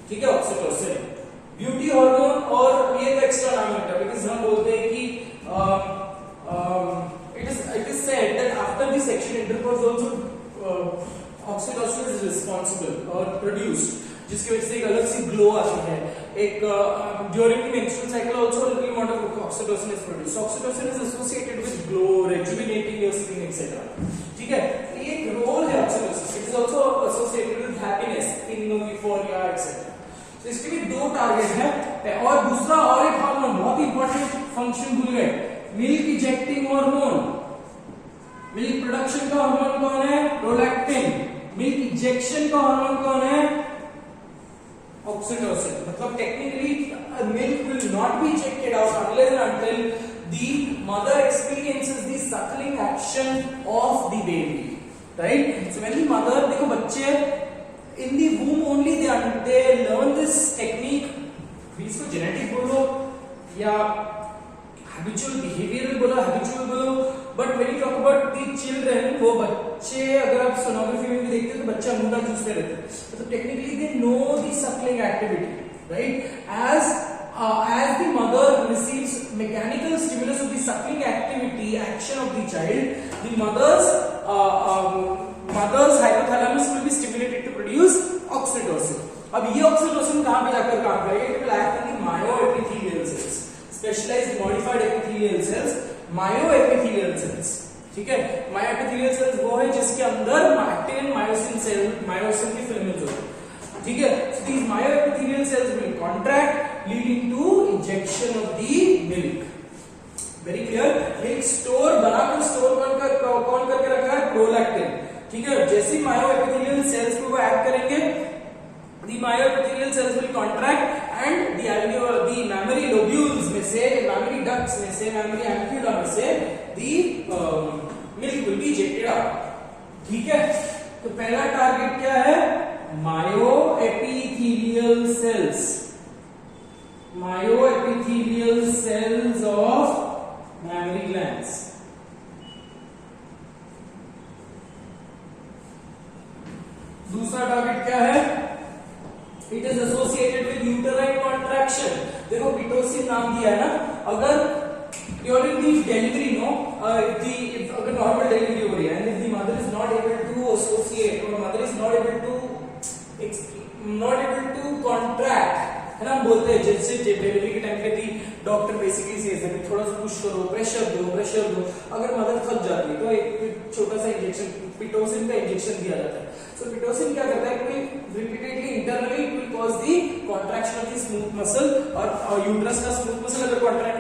ठीक है, ऑक्सीटोसिन, ब्यूटी हार्मोन। और ये तो एक्स्ट्रा नाम है बिकॉज़ हम बोलते हैं कि it is said that after the sexual intercourse also oxytocin is responsible और प्रोड्यूस्ड, जिसकी वजह से एक अलग सी ग्लो आती है। एक during the menstrual cycle also little amount of oxytocin is produced. Oxytocin is associated with glow, rejuvenating your skin etcetera. ठीक है, ये एक रोल है oxytocin. It is also target है। और दूसरा और एक हार्मोन बहुत इंपॉर्टेंट फंक्शन भूल गए, milk ejecting hormone. Milk production का हार्मोन कौन है? प्रोलैक्टिन। मिल्क इजेक्शन का हार्मोन कौन है? ऑक्सीटोसिन। मतलब technically milk will not be ejected out unless and until the mother experiences the suckling action of the baby, right? So when the mother, देखो बच्चे in the womb only they learn this technique, इसको genetic बोलो या habitual behavioral बोलो, habitual बोलो, but when you talk about the children, वो बच्चे अगर आप सोनोग्राफी में भी देखते हो तो बच्चा मुंडा चूसते रहते हैं, तो technically they know the suckling activity, right? As the mother receives mechanical stimulus of the suckling activity action of the child, the mother's hypothalamus will be stimulated to produce oxytocin. अब ये ऑक्सीटोसिन कहां पे जाकर काम करेगा? It will act in the myoepithelial cells, specialized modified epithelial cells, myoepithelial cells. ठीक है, myoepithelial cells वो है जिसके अंदर एक्टिन एंड मायोसिन की फिलामेंट्स होते हैं। ठीक है, so these myoepithelial cells will contract leading to injection of the milk. Very clear? milk store बनाकर स्टोर कौन करके रखा है? प्रोलैक्टिन। ठीक है, जैसे myoepithelial cells को वो एक्ट करेंगे, the myoepithelial cells will contract and the mammary lobules में से, mammary ducts में से, mammary ampulla में से the milk will be ejected out. ठीक है, तो पहला टारगेट क्या है? myoepithelial cells, myoepithelial cells of mammary glands. दूसरा टारगेट क्या है? It is associated with uterine contraction. देखो पिटोसिन नाम दिया है ना, अगर during the delivery, no, if अगर normal delivery हो रही है and if the mother is not able to associate or mother is not able to contract, है ना, बोलते हैं जैसे डिलीवरी के टाइम पे भी डॉक्टर बेसिकली सेज है थोड़ा सा पुश करो, प्रेशर दो। अगर मदर थक जाती है तो एक छोटा सा इंजेक्शन, पिटोसिन का इंजेक्शन दिया जाता है। सो पिटोसिन क्या करता है? Repeatedly internally it will cause the contraction of the smooth muscle, और यूट्रस का स्मूथ मसल अगर कॉन्ट्रैक्ट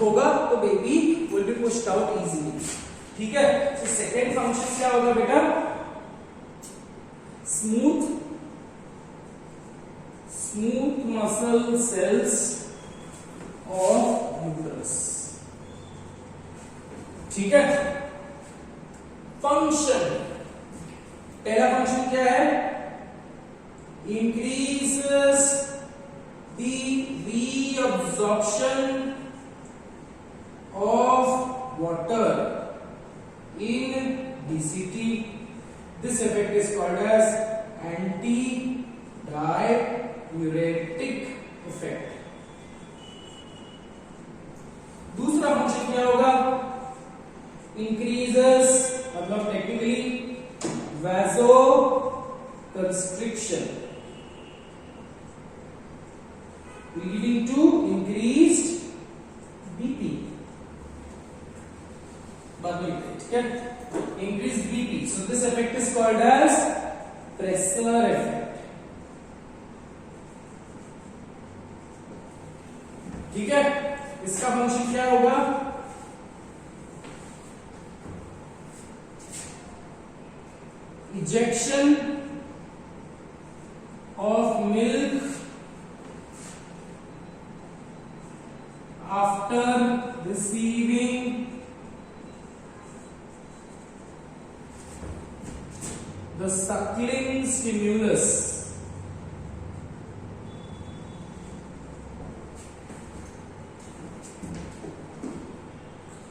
होगा तो baby will be pushed out easily. ठीक है, सो सेकंड फंक्शन क्या होगा बेटा? Smooth muscle cells of uterus. ठीक है, फंक्शन, पहला फंक्शन क्या है? increases the reabsorption of water in DCT. This effect is called as antidiuretic effect. दूसरा फंक्शन क्या होगा? increases, मतलब technically vasoconstriction leading to increased BP. ठीक है, increased BP. So this effect is called as pressure effect. ठीक है, इसका function क्या होगा? ejection of milk after receiving the suckling stimulus.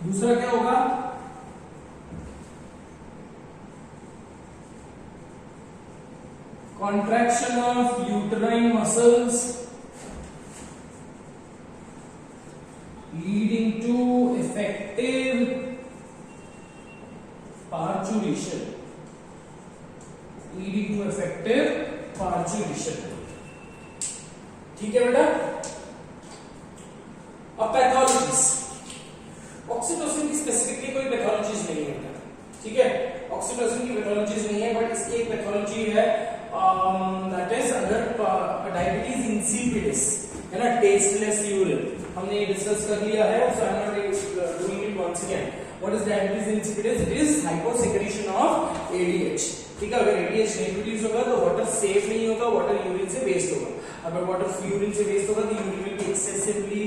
दूसरा क्या होगा? contraction of uterine muscles leading to effective parturition. ठीक है बेटा, अब पैथोलॉजीज। ऑक्सीटोसिन की स्पेसिफिकली कोई पैथोलॉजीज नहीं है, ठीक है, ऑक्सीटोसिन की पैथोलॉजीज नहीं है, बट इसकी एक पैथोलॉजी है, दैट इज अगर डायबिटीज इंसिपिडिस, tasteless urine. हमने ये डिस्कस कर लिया है, so I'm not doing it once again. What is diabetes insipidus? It is hyposecretion of ADH. ठीक है, अगर ADH नहीं प्रोड्यूस होगा तो वाटर सेफ नहीं होगा, वाटर यूरिन से वेस्ट होगा. अगर वाटर यूरिन से वेस्ट होगा तो urine will be excessively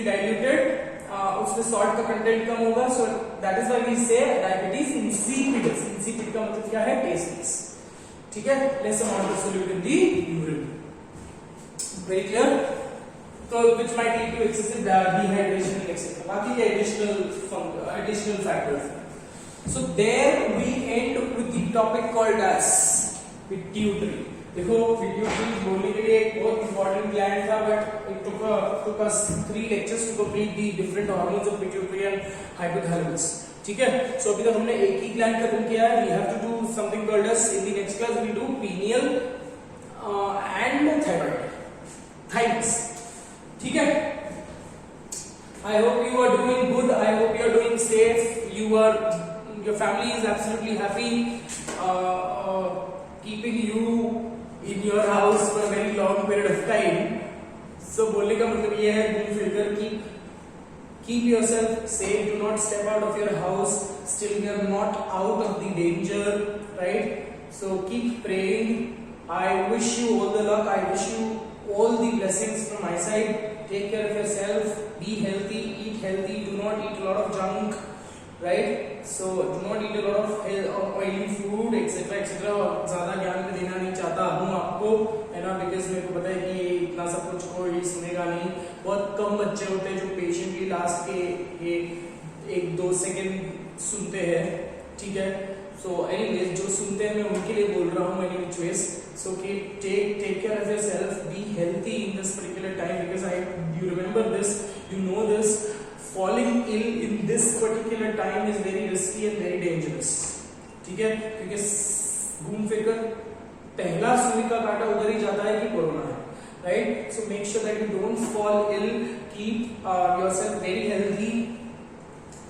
diluted. उसमें सॉल्ट का कंटेंट कम होगा. So that is why we say diabetes insipidus. Insipid का मतलब क्या है? टेस्टलेस. ठीक है, less amount of solute in the urine. Very clear. तो which might lead to excessive dehydration and etc. बाकी के additional factors. So there we end with the topic called as pituitary. देखो pituitary बोलने के लिए एक बहुत important gland था, but it took us 3 lectures to complete the different hormones of pituitary and hypothalamus. ठीक है, so अभी तक हमने एक ही gland खत्म किया है. We have to do something called as, in the next class we will do pineal and thymus. ठीक है, I hope you are doing good. I hope you are doing safe. Your family is absolutely happy, keeping you in your house for a very long period of time. So बोलने का मतलब ये है, घूम फिर कर keep yourself safe. Do not step out of your house. Still you are not out of the danger, right? So keep praying. I wish you all the luck. I wish you all the blessings from my side. Take care of yourself, be healthy, eat healthy, do not eat a lot of junk, right? So do not eat a lot of oily food, etc. etc. और ज्यादा ज्ञान में देना नहीं चाहता हूँ आपको, है ना, बिकॉज मेरे को पता है कि इतना सब कुछ कोई सुनेगा नहीं. बहुत कम बच्चे होते हैं जो पेशेंटली लास्ट के 1-2 सेकेंड सुनते हैं. ठीक है, so anyways जो सुनते हैं मैं उनके लिए बोल रहा हूँ any which ways. So take care of yourself, be healthy in this particular time, because you remember this, you know this, falling ill in this particular time is very risky and very dangerous. ठीक है, क्योंकि घूम फिर कर पहला सुई का कांटा उधर ही जाता है कि कोरोना है, right? So make sure that you don't fall ill, keep yourself very healthy,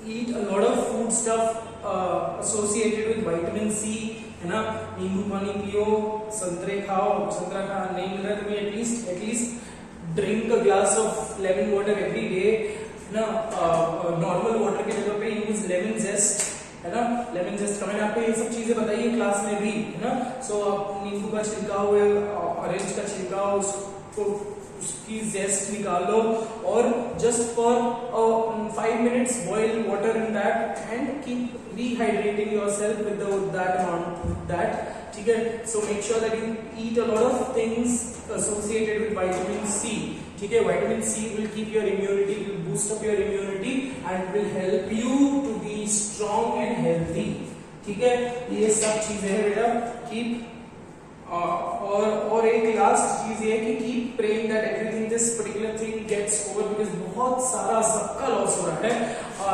eat a lot of food stuff associated with vitamin C, है ना. नींबू पानी पियो, संतरे खाओ. संतरा नहीं मिल रहा है तो at least drink a glass of lemon water every day, है ना. नॉर्मल वाटर के जगह पे यूज लेमन जेस्ट, है ना. लेमन जेस्ट का मैंने आपको ये सब चीजें बताई है क्लास में भी, है ना. सो आप नींबू का छिलकाव है, ऑरेंज का छिलकाव, उसको उसकी जेस्ट निकालो और just for 5 minutes boil water in that and keep rehydrating yourself with that amount with that. ठीक है, so make sure that you eat a lot of things associated with vitamin C. ठीक है, vitamin C will keep your immunity, will boost up your immunity and will help you to be strong and healthy. ठीक है, ये सब चीजें हैं बेटा. keep और एक लास्ट चीज ये कि keep praying that everything this particular thing gets over, because बहुत सारा सबका लॉस हो रहा है,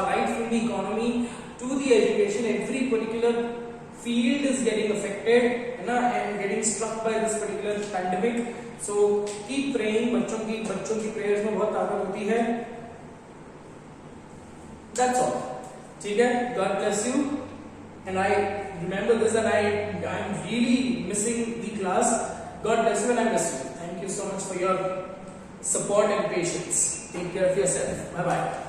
right from the economy to the education. Every particular field is getting affected, है ना, and getting struck by this particular pandemic. So keep praying. बच्चों की प्रेयर्स में बहुत ताकत होती है. That's all. ठीक है, God bless you. And I remember this, and I am really missing the class. God bless you and I miss you. Thank you so much for your support and patience. Take care of yourself. Bye bye.